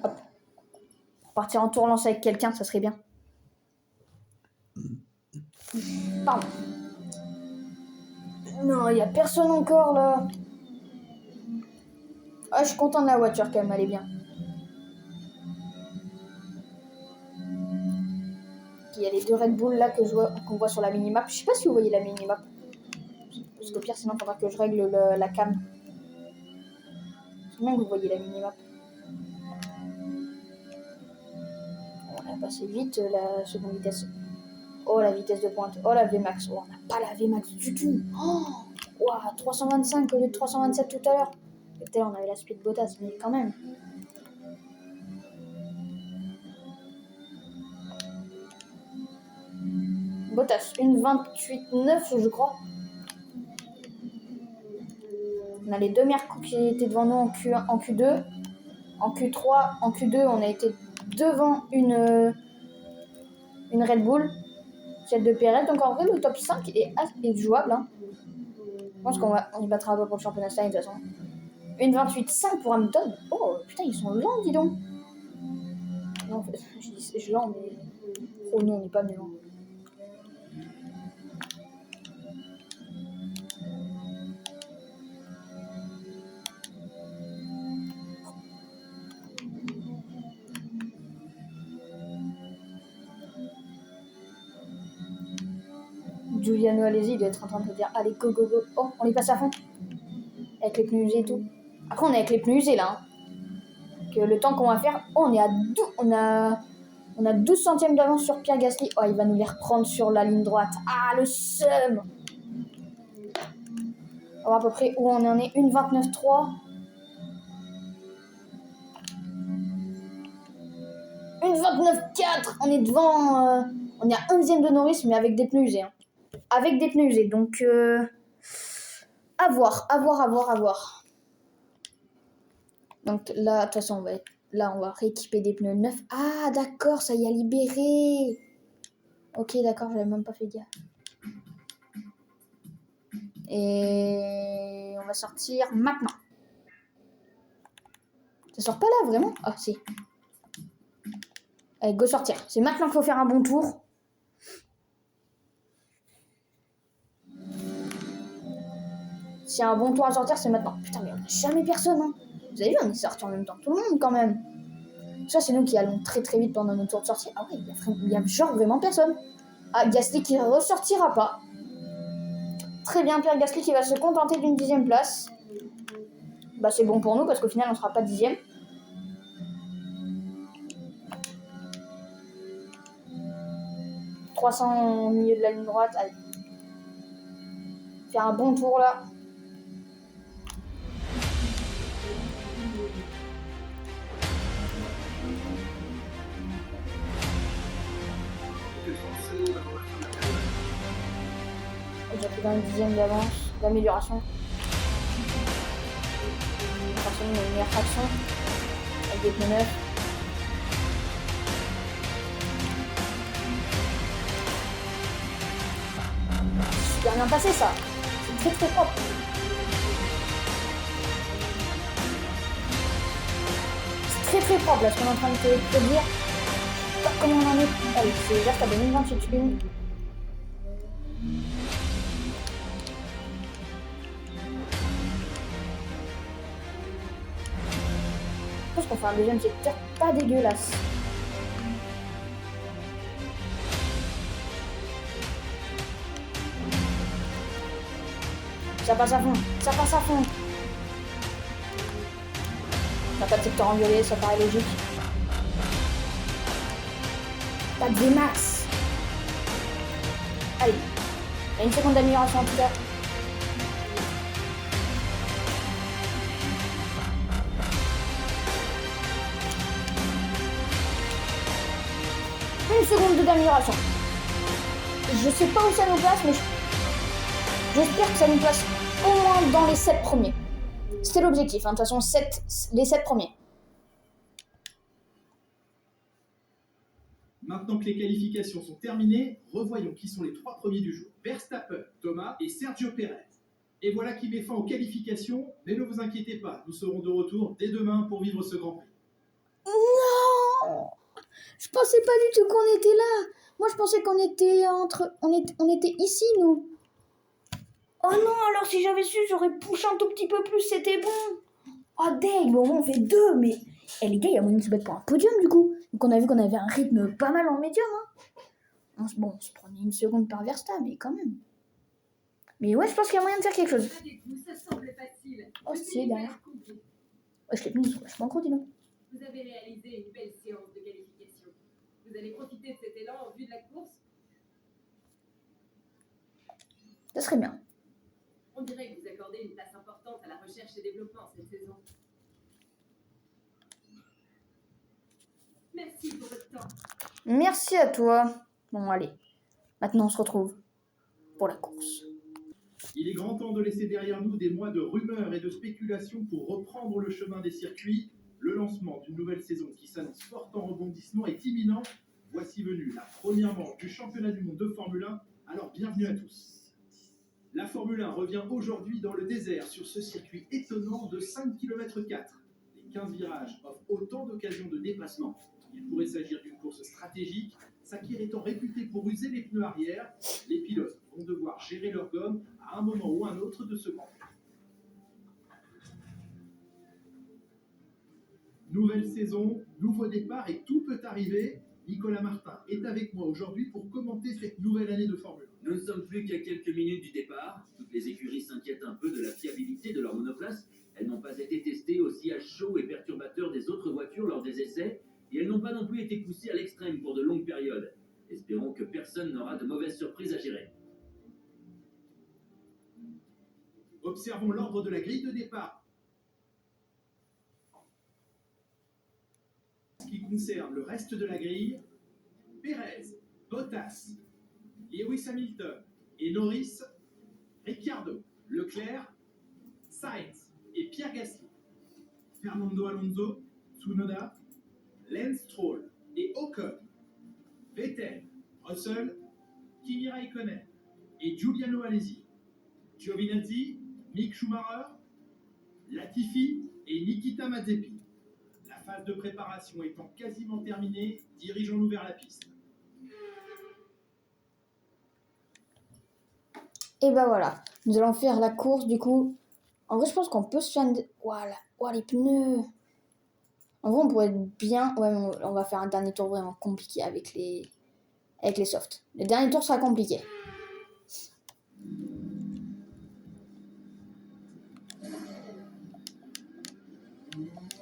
Speaker 1: Hop. Pour partir en tour lancé avec quelqu'un, ça serait bien. Pardon. Non, il n'y a personne encore là. Ah, je suis content de la voiture quand même, elle est bien. Il y a les deux Red Bull là qu'on voit sur la minimap. Je sais pas si vous voyez la minimap. Parce qu'au pire, sinon, il faudra que je règle la cam. Comment vous voyez la minimap? On a passé vite la seconde vitesse. Oh, la vitesse de pointe. Oh, la VMAX. Oh, on n'a pas la VMAX du tout. Oh, wow, 325 au lieu de 327 tout à l'heure. Peut-être on avait la speed Bottas, mais quand même. Bottas, une 28,9 je crois. On a les deux Mercos qui étaient devant nous en Q1, en Q2. En Q3, en Q2, on a été devant une Red Bull, celle de Perez. Donc en vrai, le top 5 est jouable. Hein. Je pense qu'on y battra pas pour le championnat de toute façon. Une 28,5 pour Hamilton. Oh putain, ils sont lents, dis donc. Non, en fait, je dis lent, mais. Oh non, on n'est pas bien. Giuliano Alesi, il doit être en train de dire allez, go. Oh, on les passe à fond. Avec les pneus usés et tout. Après, on est avec les pneus usés là. Hein. Que le temps qu'on va faire. Oh, on est à 2. On a 12 centièmes d'avance sur Pierre Gasly. Oh, il va nous les reprendre sur la ligne droite. Ah, le seum. On va voir à peu près où on en est. Une 29,3. Une 29,4. On est devant. On est à 1 dixième de Norris, mais avec des pneus usés. Hein. Avec des pneus usés. Donc, à voir. Donc là, de toute façon, on va rééquiper des pneus neufs. Ah, d'accord, ça y a libéré. Ok, d'accord, j'avais même pas fait gaffe. Et on va sortir maintenant. Ça sort pas là, vraiment? Ah, si. Allez, go sortir. C'est maintenant qu'il faut faire un bon tour. S'il y a un bon tour à sortir, c'est maintenant. Putain, mais on n'a jamais personne, hein. Vous avez vu, on est sorti en même temps. Tout le monde, quand même. Ça, c'est nous qui allons très très vite pendant nos tours de sortie. Ah ouais, il y a genre vraiment personne. Ah, Gasly qui ressortira pas. Très bien, Pierre Gasly qui va se contenter d'une 10e place. Bah c'est bon pour nous parce qu'au final on sera pas 10e. « 300 au milieu de la ligne droite. Allez. Faire un bon tour là. J'ai pris dans une 10e d'avance, d'amélioration. Forcément, une meilleure traction avec des pneus neufs. Super bien passé ça. C'est très propre. C'est très propre là ce qu'on est en train de te dire. Comment on en est. Allez, c'est Verstappen, une 28 1. Je pense qu'on fait un deuxième secteur pas dégueulasse. Ça passe à fond, ça passe à fond. On n'a pas de secteur en violet, ça paraît logique. Pas de VMAX. Allez, il y a une seconde d'amélioration en tout cas. Une seconde d'amélioration. Je sais pas où ça nous place, mais j'espère que ça nous place au moins dans les 7 premiers. C'était l'objectif, hein. De toute façon, les 7 premiers.
Speaker 2: Maintenant que les qualifications sont terminées, revoyons qui sont les 3 premiers du jour. Verstappen, Thomas et Sergio Pérez. Et voilà qui met fin aux qualifications, mais ne vous inquiétez pas, nous serons de retour dès demain pour vivre ce Grand Prix.
Speaker 1: Non, je pensais pas du tout qu'on était là. Moi, je pensais qu'on était on était ici, nous. Oh non, alors si j'avais su, j'aurais poussé un tout petit peu plus, c'était bon. Oh dang, bon, on fait 2, mais... Eh les gars, il y a moyen de se battre pour un podium, du coup. Donc on a vu qu'on avait un rythme pas mal en médium, hein. On se prenait une seconde par Verstappen, mais quand même. Mais ouais, je pense qu'il y a moyen de faire quelque chose. Oh, c'est derrière. Ouais, je l'ai mis, je m'en crois, dis donc.
Speaker 4: Vous avez réalisé une belle séance de qualification. Vous allez profiter de cet élan en vue de la course.
Speaker 1: Ça serait bien.
Speaker 4: On dirait que vous accordez une place importante à la recherche et développement cette saison. Merci pour votre temps.
Speaker 1: Merci à toi. Bon, allez. Maintenant, on se retrouve pour la course.
Speaker 2: Il est grand temps de laisser derrière nous des mois de rumeurs et de spéculations pour reprendre le chemin des circuits. Le lancement d'une nouvelle saison qui s'annonce forte en rebondissement est imminent. Voici venue la première manche du championnat du monde de Formule 1. Alors bienvenue à tous. La Formule 1 revient aujourd'hui dans le désert sur ce circuit étonnant de 5 km 4. Les 15 virages offrent autant d'occasions de dépassement. Il pourrait s'agir d'une course stratégique, Sakir étant réputé pour user les pneus arrière. Les pilotes vont devoir gérer leur gomme à un moment ou un autre de ce Grand Prix. Nouvelle saison, nouveau départ et tout peut arriver. Nicolas Martin est avec moi aujourd'hui pour commenter cette nouvelle année de Formule 1.
Speaker 5: Nous ne sommes plus qu'à quelques minutes du départ. Toutes les écuries s'inquiètent un peu de la fiabilité de leur monoplace. Elles n'ont pas été testées au sillage chaud et perturbateur des autres voitures lors des essais. Et elles n'ont pas non plus été poussées à l'extrême pour de longues périodes. Espérons que personne n'aura de mauvaises surprises à gérer.
Speaker 2: Observons l'ordre de la grille de départ. Ce qui concerne le reste de la grille, Pérez, Bottas, Lewis Hamilton et Norris, Ricciardo, Leclerc, Sainz et Pierre Gasly, Fernando Alonso, Tsunoda, Lance Stroll et Ocon, Vettel, Russell, Kimi Raikkonen et Giuliano Alesi, Giovinazzi, Mick Schumacher, Latifi et Nikita Mazepin. La phase de préparation étant quasiment terminée, dirigeons-nous vers la piste.
Speaker 1: Et bah voilà, nous allons faire la course du coup. En vrai, je pense qu'on peut se faire Voilà, oh, les pneus. En vrai, on pourrait être bien. Ouais, mais on va faire un dernier tour vraiment compliqué avec les avec les softs. Le dernier tour sera compliqué.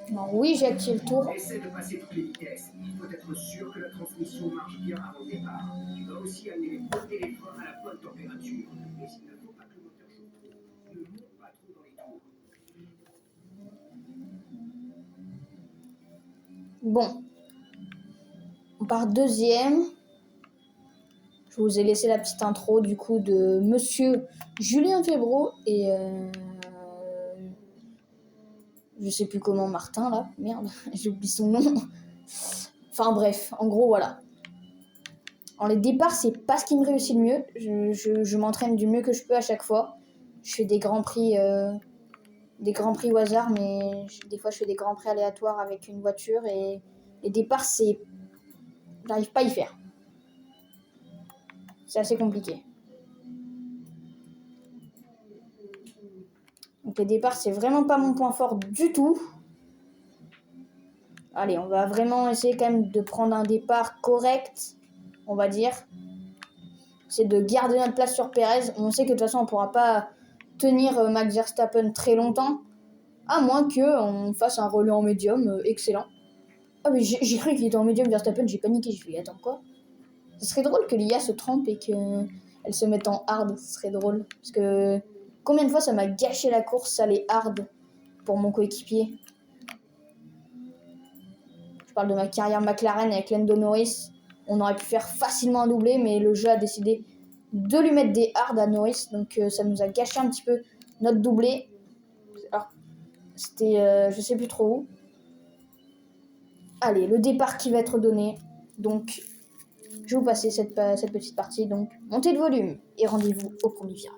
Speaker 1: Non, oui, j'ai activé le tour.
Speaker 3: Essaie de passer toutes les vitesses. Il faut être sûr que la transmission marche bien avant le départ. Tu dois aussi amener les pneus et les freins à la bonne température. Mais il ne faut pas que le moteur chauffe trop. Ne monte pas trop dans les tours.
Speaker 1: Bon. On part deuxième. Je vous ai laissé la petite intro du coup de Monsieur Julien Febro et je sais plus comment, Martin là, merde, j'ai oublié son nom. Enfin bref, en gros voilà. En les départs, c'est pas ce qui me réussit le mieux. Je m'entraîne du mieux que je peux à chaque fois. Je fais des grands prix au hasard, mais des fois je fais des grands prix aléatoires avec une voiture et les départs, j'arrive pas à y faire. C'est assez compliqué. Donc les départs, c'est vraiment pas mon point fort du tout. Allez, on va vraiment essayer quand même de prendre un départ correct, on va dire. C'est de garder notre place sur Perez. On sait que de toute façon, on pourra pas tenir Max Verstappen très longtemps, à moins qu'on fasse un relais en médium excellent. Ah mais j'ai cru qu'il était en médium Verstappen, j'ai paniqué, je lui ai dit attends quoi. Ce serait drôle que l'IA se trompe et qu'elle se mette en hard, ce serait drôle. Parce que combien de fois ça m'a gâché la course, ça les hard pour mon coéquipier. Je parle de ma carrière McLaren avec Lando Norris. On aurait pu faire facilement un doublé, mais le jeu a décidé de lui mettre des hard à Norris. Donc ça nous a gâché un petit peu notre doublé. Alors, c'était je sais plus trop où. Allez, le départ qui va être donné. Donc, je vais vous passer cette petite partie. Donc, montée de volume et rendez-vous au premier virage.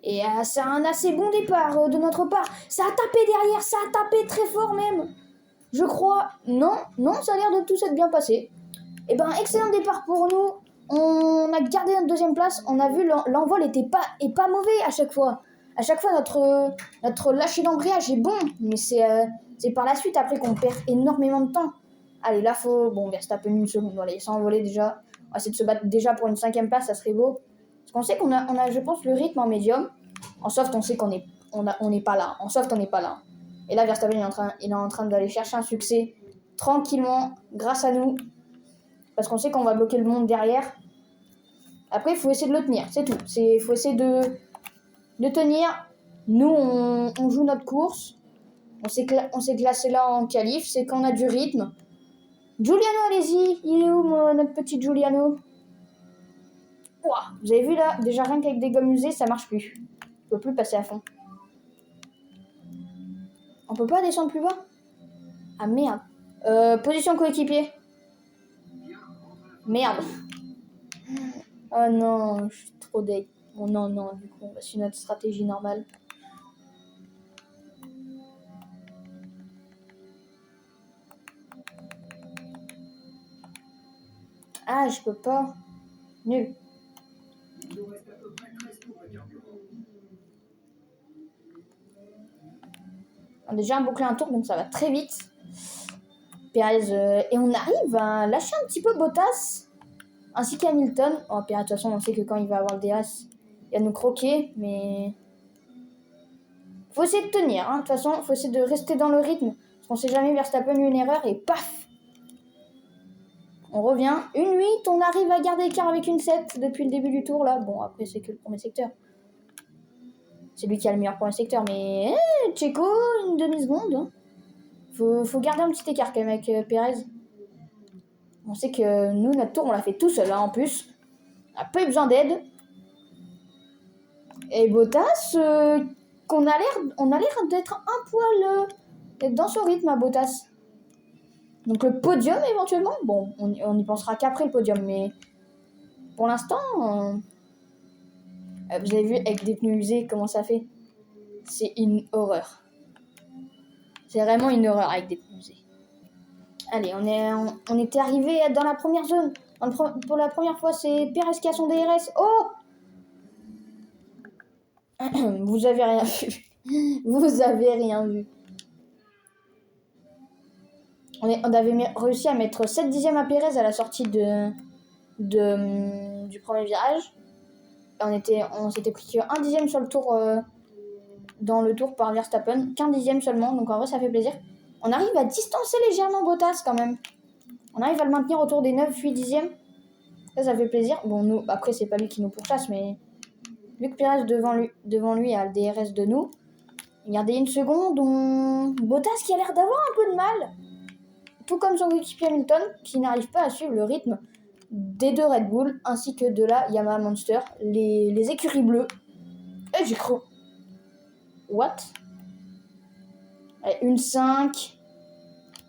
Speaker 1: Et c'est un assez bon départ de notre part. Ça a tapé derrière, ça a tapé très fort même. Je crois. Non, ça a l'air de tout s'être bien passé. Et ben, excellent départ pour nous. On a gardé notre deuxième place. On a vu l'envol est pas mauvais à chaque fois. À chaque fois, notre lâcher d'embrayage est bon. Mais c'est par la suite après qu'on perd énormément de temps. Allez, là, bon, Verstappen une seconde. Voilà, il s'est envolé déjà. On va essayer de se battre déjà pour une 5e place, ça serait beau. Parce qu'on sait qu'on a, je pense, le rythme en médium. En soft, on sait qu'on n'est pas là. En soft, on n'est pas là. Et là, Verstappen il est en train d'aller chercher un succès tranquillement, grâce à nous. Parce qu'on sait qu'on va bloquer le monde derrière. Après, il faut essayer de le tenir, c'est tout. Il faut essayer de tenir. Nous, on joue notre course. On s'est classé là en qualif. C'est qu'on a du rythme. Giuliano, allez-y. Il est où, notre petit Giuliano? Ouah, vous avez vu là, déjà rien qu'avec des gommes usées, ça marche plus. On peut plus passer à fond. On peut pas descendre plus bas? Ah merde. Position coéquipier. Merde. Oh non, je suis trop deg. Oh non, du coup, on va suivre notre stratégie normale. Ah, je peux pas. Nul.
Speaker 3: Il nous reste à peu près 13 tours de carburant.
Speaker 1: On a déjà bouclé un tour, donc ça va très vite. Perez, et on arrive à lâcher un petit peu Bottas, ainsi qu'Hamilton. Oh, Perez, de toute façon, on sait que quand il va avoir le DRS, il va nous croquer, mais faut essayer de tenir. Hein. De toute façon, faut essayer de rester dans le rythme, parce qu'on sait jamais, Verstappen une erreur et paf, on revient. Une 8, on arrive à garder l'écart avec une 7 depuis le début du tour là. Bon, après c'est que le premier secteur. C'est lui qui a le meilleur premier secteur, mais Checo, une demi-seconde. Hein. Faut garder un petit écart quand même avec Perez. On sait que nous, notre tour, on l'a fait tout seul, hein, en plus. On n'a pas eu besoin d'aide. Et Bottas, on a l'air d'être un poil d'être dans son rythme à Bottas. Donc le podium, éventuellement. Bon, on y pensera qu'après le podium, mais pour l'instant, Vous avez vu avec des pneus usés comment ça fait? C'est une horreur. C'est vraiment une horreur avec des pneus usés. Allez, on était arrivé dans la première zone. Pour la première fois, c'est Perez qui a son DRS. Oh! Vous avez rien vu. Vous avez rien vu. On avait réussi à mettre 7 dixièmes à Perez à la sortie du premier virage. On s'était pris que 1 dixième sur le tour, dans le tour par Verstappen, qu'1 dixième seulement, donc en vrai ça fait plaisir. On arrive à distancer légèrement Bottas quand même. On arrive à le maintenir autour des 9-8 dixièmes. Ça fait plaisir. Bon, nous, après c'est pas lui qui nous pourchasse, mais vu que Perez devant lui a le DRS de nous, regardez une seconde, Bottas qui a l'air d'avoir un peu de mal. Tout comme son coéquipier Hamilton, qui n'arrive pas à suivre le rythme des deux Red Bull, ainsi que de la Yamaha Monster, les écuries bleues. Et j'ai cru. What? Allez, 1-5.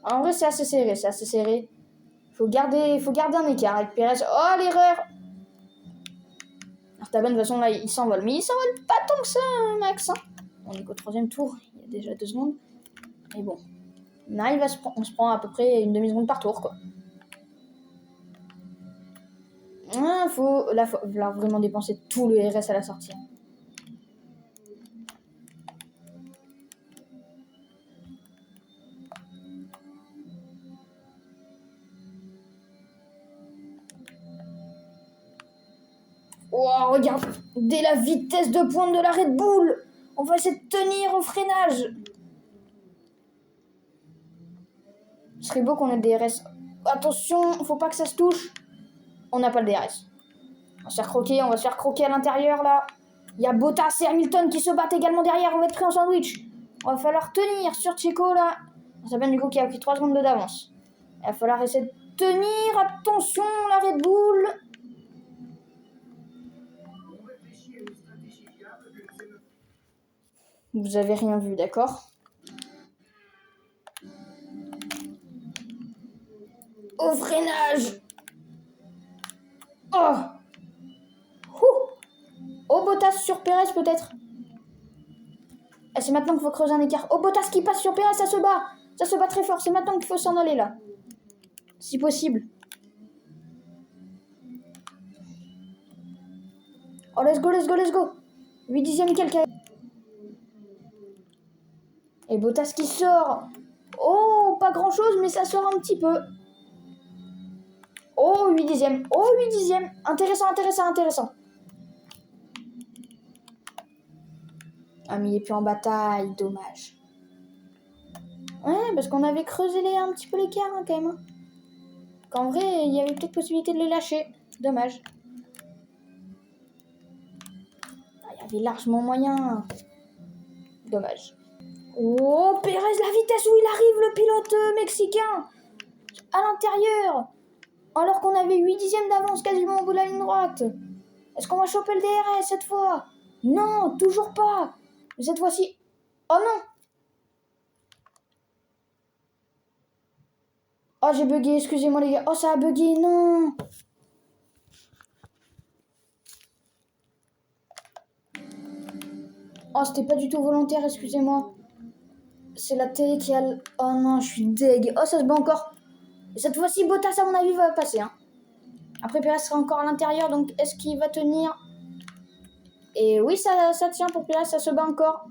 Speaker 1: En vrai, c'est assez serré, Faut garder un écart avec Perez. Oh, l'erreur! Verstappen, de toute façon, là, il s'envole. Mais il s'envole pas tant que ça, Max. Hein. On est qu'au 3e tour. Il y a déjà 2 secondes. Mais bon. On se prend à peu près une demi-seconde par tour, quoi. Faut vraiment dépenser tout le RS à la sortie. Oh, regarde, dès la vitesse de pointe de la Red Bull, on va essayer de tenir au freinage. Ce serait beau qu'on ait le DRS. Attention, faut pas que ça se touche. On n'a pas le DRS. On va se faire croquer à l'intérieur là. Il y a Bottas et Hamilton qui se battent également derrière. On va être pris en sandwich. On va falloir tenir sur Checo là. Ça s'appelle du coup qui a pris 3 secondes d'avance. Il va falloir essayer de tenir. Attention, la Red Bull. Vous avez rien vu, d'accord? Au freinage. Oh. Oh, Bottas sur Perez peut-être. C'est maintenant qu'il faut creuser un écart. Oh, Bottas qui passe sur Perez, ça se bat. Ça se bat très fort. C'est maintenant qu'il faut s'en aller là. Si possible. Oh, let's go. 8 dixièmes quelqu'un. Et Bottas qui sort. Oh, pas grand chose, mais ça sort un petit peu. Oh, 8 dixièmes. Intéressant. Ah, mais il est plus en bataille, dommage. Ouais, parce qu'on avait creusé un petit peu l'écart hein, quand même. Hein. Qu'en vrai, il y avait peut-être possibilité de les lâcher. Dommage. Ah, il y avait largement moyen. Dommage. Oh, Pérez, la vitesse où il arrive, le pilote mexicain. À l'intérieur. Alors qu'on avait 8 dixièmes d'avance quasiment au bout de la ligne droite. Est-ce qu'on va choper le DRS cette fois? Non, toujours pas. Mais cette fois-ci... Oh non. Oh, j'ai bugué, excusez-moi les gars. Oh, ça a bugué, non. Oh, c'était pas du tout volontaire, excusez-moi. C'est la télé qui a... Oh non, je suis deg. Oh, ça se bat encore. Et cette fois-ci, Bottas, à mon avis, va passer. Hein. Après, Perez sera encore à l'intérieur, donc est-ce qu'il va tenir? Et oui, ça tient pour Perez, ça se bat encore.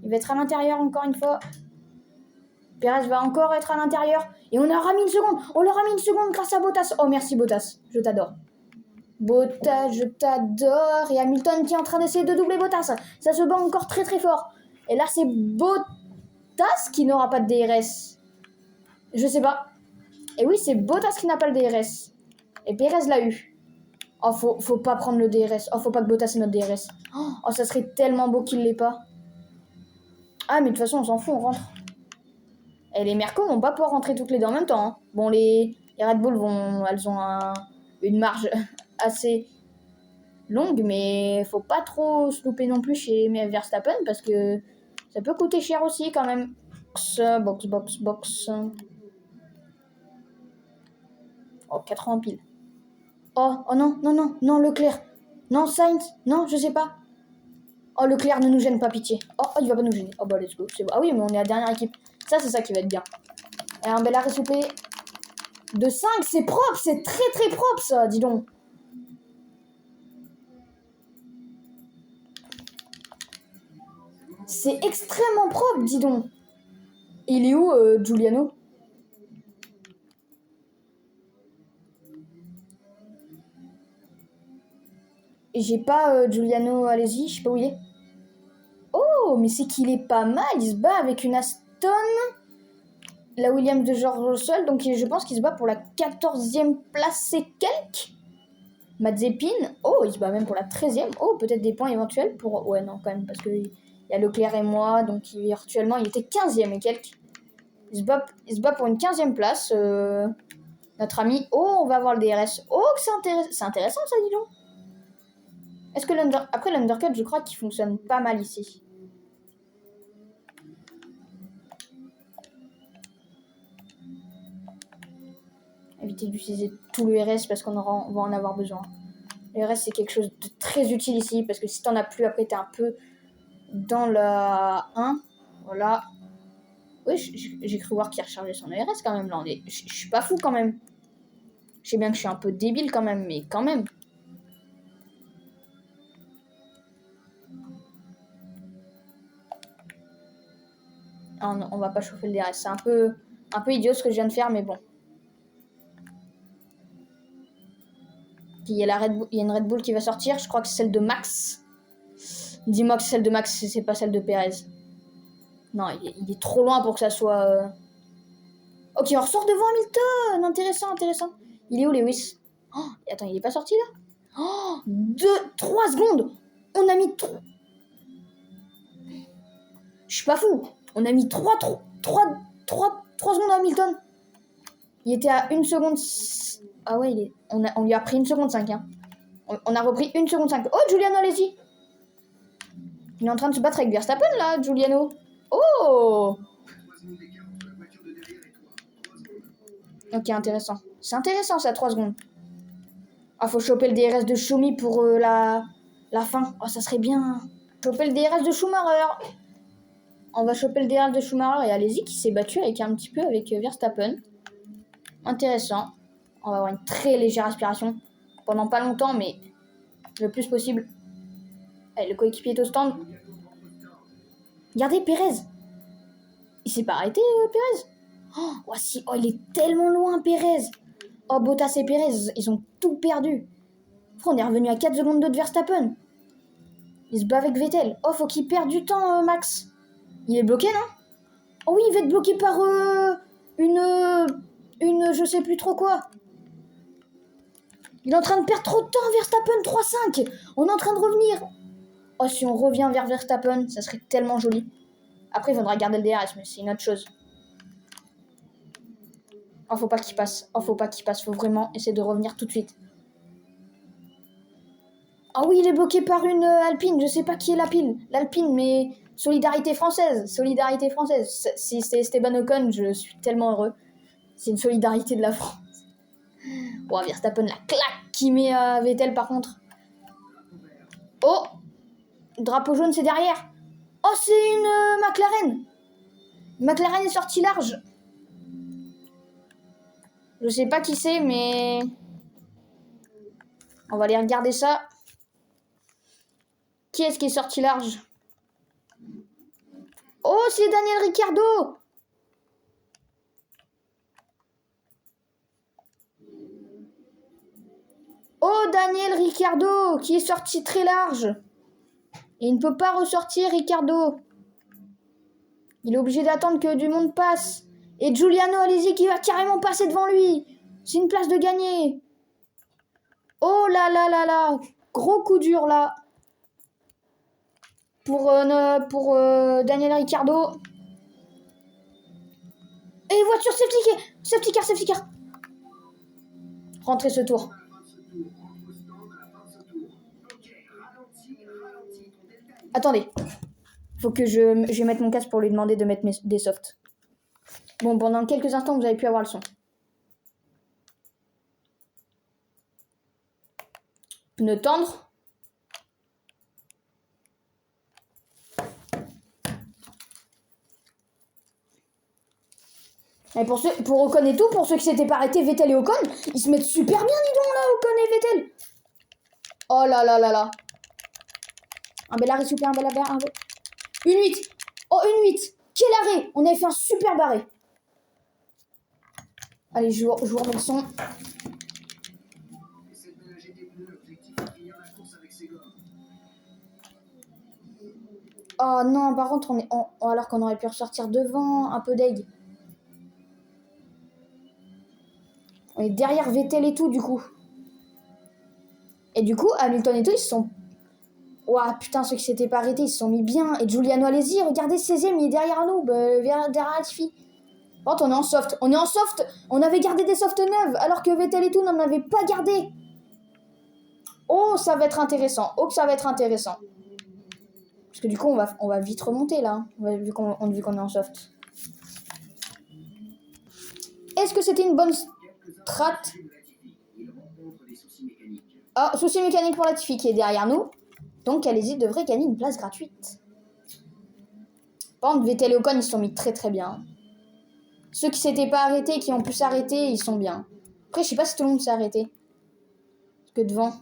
Speaker 1: Il va être à l'intérieur encore une fois. Perez va encore être à l'intérieur. Et on leur a mis une seconde. On leur a mis une seconde grâce à Bottas. Oh, merci Bottas. Je t'adore. Bottas, je t'adore. Et Hamilton qui est en train d'essayer de doubler Bottas. Ça se bat encore très très fort. Et là, c'est Bottas qui n'aura pas de DRS. Je sais pas. Et oui, c'est Bottas qui n'a pas le DRS. Et Perez l'a eu. Oh, faut pas prendre le DRS. Oh, faut pas que Bottas ait notre DRS. Oh, ça serait tellement beau qu'il l'ait pas. Ah, mais de toute façon, on s'en fout, on rentre. Et les Mercos vont pas pouvoir rentrer toutes les deux en même temps. Hein. Bon, les Red Bull elles ont une marge assez longue, mais faut pas trop se louper non plus chez Verstappen parce que ça peut coûter cher aussi quand même. Box. Oh, 80 piles. Oh non, Leclerc. Non, Sainz. Non, je sais pas. Oh, Leclerc, ne nous gêne pas, pitié. Oh, il va pas nous gêner. Oh, bah, let's go. C'est bon. Ah oui, mais on est la dernière équipe. Ça, c'est ça qui va être bien. Et un bel arrêt soupé. De 5, c'est propre. C'est très, très propre, ça. Dis donc. C'est extrêmement propre, dis donc. Il est où, Giuliano? J'ai pas Giuliano, allez-y, je sais pas où il est. Oh, mais c'est qu'il est pas mal. Il se bat avec une Aston. La Williams de George Russell. Donc je pense qu'il se bat pour la 14e place et quelques. Mazepin. Oh, il se bat même pour la 13e. Oh, peut-être des points éventuels pour... Ouais, non, quand même, parce que il y a Leclerc et moi. Donc virtuellement, il était 15e et quelques. Il se bat pour une 15e place. Notre ami. Oh, on va voir le DRS. Oh, c'est intéressant ça, dis donc. Est-ce que après l'undercut, je crois qu'il fonctionne pas mal ici. Éviter d'utiliser tout le RS parce on va en avoir besoin. Le RS, c'est quelque chose de très utile ici parce que si t'en as plus, après t'es un peu dans la 1. Voilà. Oui, j'ai cru voir qu'il rechargeait son RS quand même. Là, je suis pas fou quand même. Je sais bien que je suis un peu débile quand même, mais quand même. Ah non, on va pas chauffer le DRS. C'est un peu idiot ce que je viens de faire, mais bon. Il y a une Red Bull qui va sortir. Je crois que c'est celle de Max. Dis-moi que c'est celle de Max, c'est pas celle de Perez. Non, il est trop loin pour que ça soit... Ok, on ressort devant Hamilton. Intéressant. Il est où, Lewis? Oh, attends, il est pas sorti là? Oh, 3 secondes. On a mis 3... Je suis pas fou. On a mis 3 secondes à Hamilton. Il était à 1 seconde... Ah ouais, on lui a pris 1 seconde 5. Hein. On a repris 1 seconde 5. Oh, Giuliano, allez-y. Il est en train de se battre avec Verstappen, là, Giuliano. Oh! Ok, intéressant. C'est intéressant, ça, 3 secondes. Ah, faut choper le DRS de Schumi pour la fin. Oh, ça serait bien. Choper le DRS de Schumacher. On va choper le DRS de Schumacher et allez-y, qui s'est battu avec un petit peu avec Verstappen. Intéressant. On va avoir une très légère aspiration. Pendant pas longtemps, mais le plus possible. Allez, le coéquipier est au stand. Regardez, Pérez. Il s'est pas arrêté, Pérez. Oh, si. Oh, il est tellement loin, Pérez. Oh, Bottas et Pérez, ils ont tout perdu. On est revenu à 4 secondes de Verstappen. Il se bat avec Vettel. Oh, faut qu'il perde du temps, Max. Il est bloqué, non? Oh oui, il va être bloqué par une je sais plus trop quoi. Il est en train de perdre trop de temps, Verstappen 3-5. On est en train de revenir. Oh, si on revient vers Verstappen, ça serait tellement joli. Après, il faudra garder le DRS, mais c'est une autre chose. Oh, faut pas qu'il passe. Faut vraiment essayer de revenir tout de suite. Ah oui, il est bloqué par une Alpine. Je sais pas qui est l'Alpine, mais solidarité française. Si c'est Esteban Ocon, je suis tellement heureux. C'est une solidarité de la France. Bon, Verstappen, la claque qui met à Vettel par contre. Oh, drapeau jaune, c'est derrière. Oh, c'est une McLaren. McLaren est sortie large. Je sais pas qui c'est, mais on va aller regarder ça. Qui est-ce qui est sorti large? Oh, c'est Daniel Ricciardo. Oh, Daniel Ricciardo, qui est sorti très large. Et il ne peut pas ressortir, Ricciardo. Il est obligé d'attendre que du monde passe. Et Giuliano Alesi qui va carrément passer devant lui. C'est une place de gagner. Oh là là là là. Gros coup dur là. Pour Daniel Ricciardo. Et voiture safety car. Rentrez ce tour. Attendez. Faut que je vais mettre mon casque pour lui demander de mettre des softs. Bon, pendant quelques instants, vous avez pu avoir le son. Pneu tendre. Et pour Ocon et tout, pour ceux qui s'étaient pas arrêtés, Vettel et Ocon, ils se mettent super bien, dis donc là, Ocon et Vettel. Oh là là là là. Un bel arrêt super, un bel arrêt. Une 8. Oh, une 8. Quel arrêt. On avait fait un super arrêt. Allez, je vous remets le son. Oh non, par contre, alors qu'on aurait pu ressortir devant, un peu d'aigle. On est derrière Vettel et tout, du coup. Et du coup, Hamilton et tout, ils se sont... Ouah, putain, ceux qui s'étaient pas arrêtés, ils se sont mis bien. Et Giuliano Alesi, regardez, 16ème, il est derrière nous, derrière Latifi. Par contre, on est en soft. On est en soft. On avait gardé des softs neuves, alors que Vettel et tout n'en avait pas gardé. Oh, ça va être intéressant. Oh, que ça va être intéressant. Parce que du coup, on va vite remonter, là. Vu qu'on est en soft. Est-ce que c'était une bonne strat? Ah, souci mécanique pour Latifi qui est derrière nous. Donc, Alesi devrait gagner une place gratuite. Par contre, Vettel et Ocon, ils se sont mis très très bien. Ceux qui s'étaient pas arrêtés, qui ont pu s'arrêter, ils sont bien. Après, je sais pas si tout le monde s'est arrêté. Parce que devant...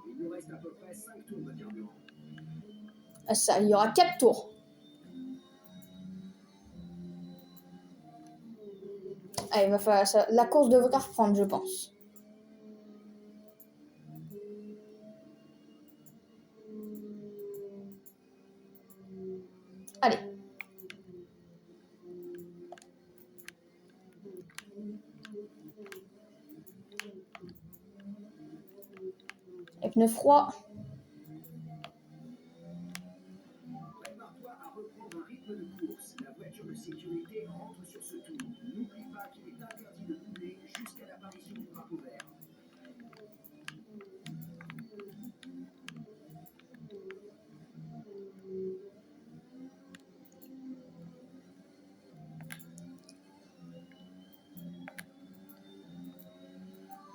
Speaker 3: Il nous reste à peu près 5 tours de carburant.
Speaker 1: Ah, ça, il y aura 4 tours. Allez, il va falloir ça. La course devrait reprendre, je pense. Allez. Les pneus froids.
Speaker 3: Prépare-toi à reprendre un rythme de course. La voiture de sécurité rentre sur ce tour. N'oublie pas qu'il est interdit de doubler jusqu'à l'apparition du drapeau vert.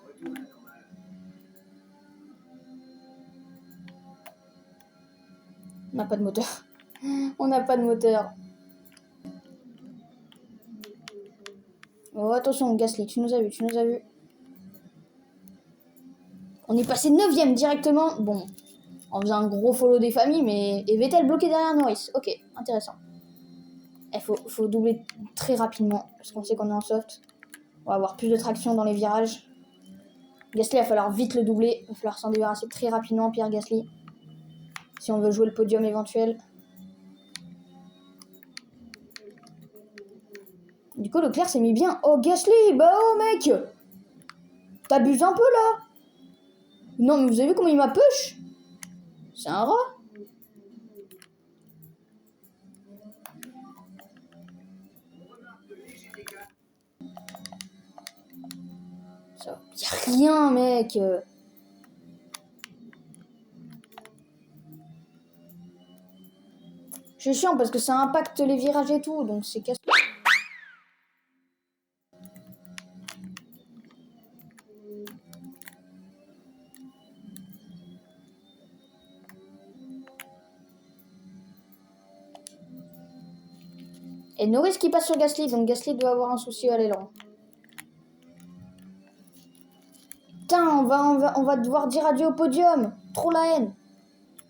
Speaker 3: Retour à la normale.
Speaker 1: On n'a pas de moteur. On n'a pas de moteur. Oh, attention, Gasly, tu nous as vu. On est passé 9ème directement. Bon, on faisait un gros follow des familles, mais... Et Vettel bloqué derrière Norris. Ok, intéressant. Il faut doubler très rapidement, parce qu'on sait qu'on est en soft. On va avoir plus de traction dans les virages. Gasly, il va falloir vite le doubler. Il va falloir s'en débarrasser très rapidement, Pierre Gasly. Si on veut jouer le podium éventuel. Du coup, Leclerc s'est mis bien. Oh, Gasly, bah oh, mec! T'abuses un peu, là! Non, mais vous avez vu comment il m'a push? C'est un rat. Ça, y a rien, mec. C'est chiant parce que ça impacte les virages et tout, donc c'est casse. Et Norris qui passe sur Gasly, donc Gasly doit avoir un souci à l'aileron. Putain, on va devoir dire adieu au podium. Trop la haine.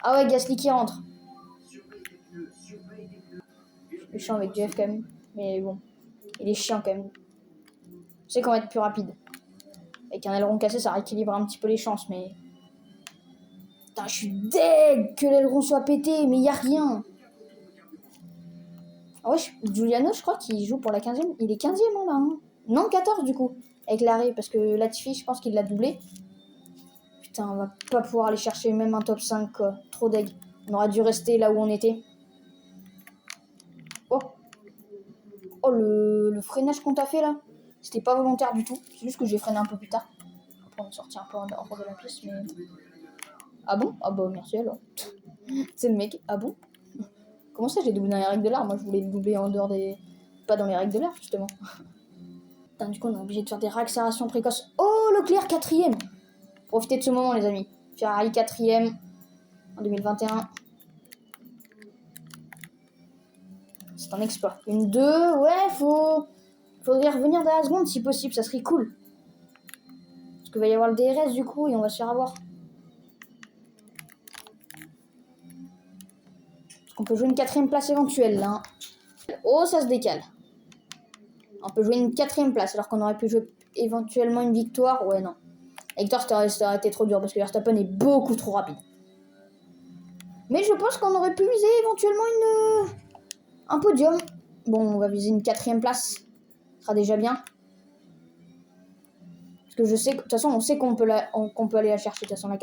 Speaker 1: Ah ouais, Gasly qui rentre. Je suis chiant avec Jeff quand même. Mais bon, il est chiant quand même. Je sais qu'on va être plus rapide. Avec un aileron cassé, ça rééquilibre un petit peu les chances, mais... Putain, je suis deg que l'aileron soit pété, mais y a rien. Ah ouais, Giuliano, je crois qu'il joue pour la 15ème. Il est 15ème, là. Hein. Non, 14 du coup. Avec l'arrêt, parce que Latifi, je pense qu'il l'a doublé. Putain, on va pas pouvoir aller chercher même un top 5, quoi. Trop deg. On aurait dû rester là où on était. Oh. Oh, le freinage qu'on t'a fait, là. C'était pas volontaire du tout. C'est juste que j'ai freiné un peu plus tard. Après, on est sorti un peu en dehors de la piste, mais... Ah bon? Ah bah, merci alors. C'est le mec. Ah bon? Comment ça, j'ai doublé dans les règles de l'art? Moi, je voulais doubler en dehors des... Pas dans les règles de l'art, justement. Putain, du coup, on est obligé de faire des réaccélérations précoces. Oh, Leclerc, 4ème. Profitez de ce moment, les amis. Ferrari, 4ème en 2021. C'est un exploit. Une 2, ouais, faudrait revenir dans la seconde si possible, ça serait cool. Parce qu'il va y avoir le DRS du coup et on va se faire avoir. On peut jouer une 4ème place éventuelle là. Oh, ça se décale. On peut jouer une 4ème place alors qu'on aurait pu jouer éventuellement une victoire. Ouais, non. La victoire, ça aurait été trop dur parce que Verstappen est beaucoup trop rapide. Mais je pense qu'on aurait pu viser éventuellement un podium. Bon, on va viser une 4ème place. Ce sera déjà bien. Parce que je sais que, de toute façon, on sait qu'on peut, aller la chercher. De toute façon, la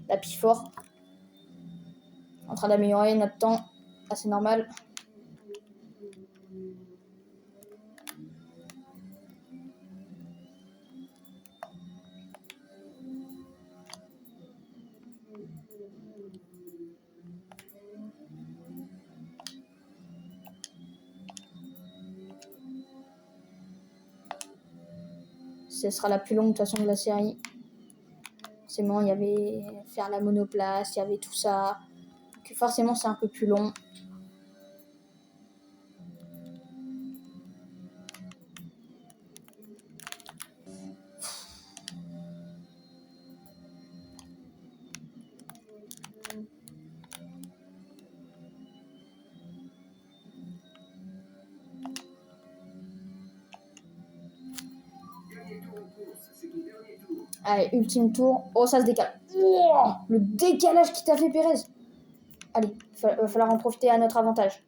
Speaker 1: P4. En train d'améliorer notre temps. Ah, c'est normal. Ce sera la plus longue de toute façon de la série. Forcément, il y avait faire la monoplace, il y avait tout ça. Donc forcément, c'est un peu plus long. Allez, ultime tour. Oh, ça se décale. Wow, le décalage qui t'a fait Pérez. Allez, va falloir en profiter à notre avantage.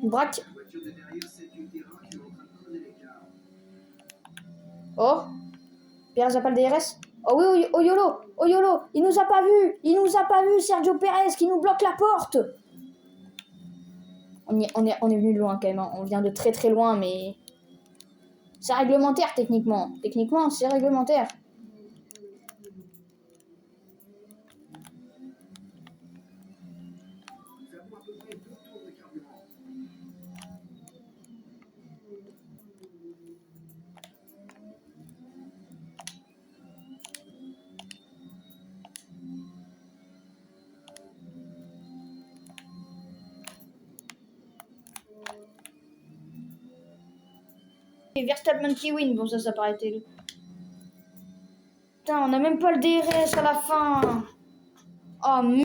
Speaker 1: Braque. Oh, Pérez a pas le DRS. Oh oui, oui, oh YOLO, oh YOLO. Il nous a pas vu, Sergio Pérez qui nous bloque la porte. On est venu de loin quand même. Hein. On vient de très très loin, mais c'est réglementaire techniquement. Techniquement, c'est réglementaire. Et Verstappen qui win, bon ça paraît télé. Putain, on a même pas le DRS à la fin. Oh merde.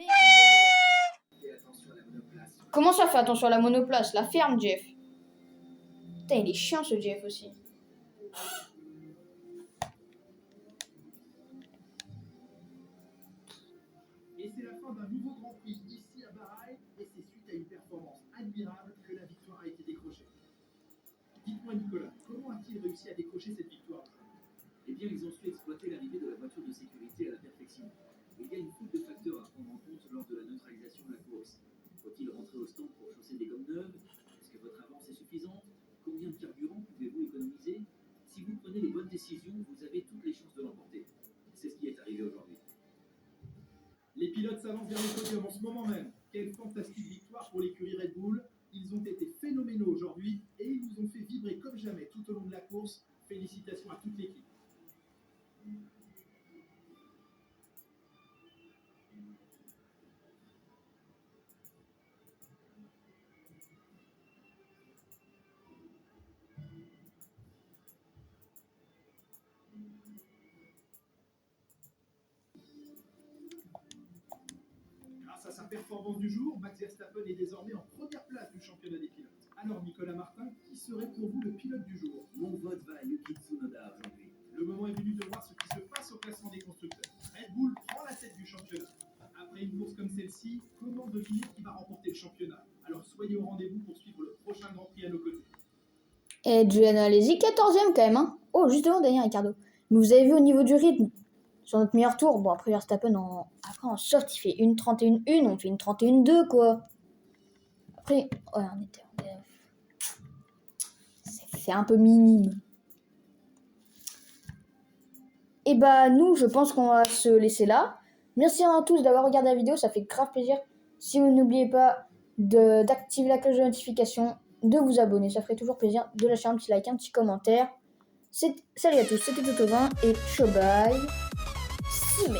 Speaker 1: Comment ça fait attention à la monoplace? La ferme, Jeff. Putain, il est chiant ce Jeff aussi.
Speaker 3: Et c'est la fin d'un nouveau Grand Prix ici à Bahreïn, et c'est suite à une performance admirable que la victoire a été décrochée. Dites-moi Nicolas, comment a-t-il réussi à décrocher cette victoire?
Speaker 5: Eh bien, ils ont su exploiter l'arrivée de la voiture de sécurité à la perfection. Il y a une foule de facteurs à prendre en compte lors de la neutralisation de la course. Faut-il rentrer au stand pour chausser des gommes neuves? Est-ce que votre avance est suffisante? Combien de carburant pouvez-vous économiser? Si vous prenez les bonnes décisions, vous avez toutes les chances de l'emporter. C'est ce qui est arrivé aujourd'hui.
Speaker 3: Les pilotes s'avancent vers le podium en ce moment même. Quelle fantastique victoire pour l'écurie Red Bull. Ils ont été phénoménaux aujourd'hui et ils nous ont fait vibrer comme jamais tout au long de la course. Félicitations à toute l'équipe. Grâce à sa performance du jour, Max Verstappen est désormais en première place du championnat des pilotes. Alors Nicolas Martin, qui serait pour vous le pilote du jour?
Speaker 5: Mon vote va à Yuki Tsunoda aujourd'hui.
Speaker 3: Le moment est venu de voir ce qui se passe au classement des constructeurs. Red Bull prend la tête du championnat. Après une course comme celle-ci, comment deviner qui va remporter le championnat? Alors soyez au rendez-vous pour suivre le prochain Grand Prix à nos côtés.
Speaker 1: Et Julian Alesi, 14ème quand même. Hein. Oh, juste devant derrière Ricardo. Mais vous avez vu au niveau du rythme, sur notre meilleur tour, bon après Verstappen après en soft il fait une 31-1, on fait une 31-2 quoi. Après, ouais, c'est un peu minime. Et bah nous, je pense qu'on va se laisser là. Merci à tous d'avoir regardé la vidéo, ça fait grave plaisir. Si vous n'oubliez pas d'activer la cloche de notification, de vous abonner, ça ferait toujours plaisir, de lâcher un petit like, un petit commentaire. Salut à tous, c'était Toto20 et ciao bye. 6 mai.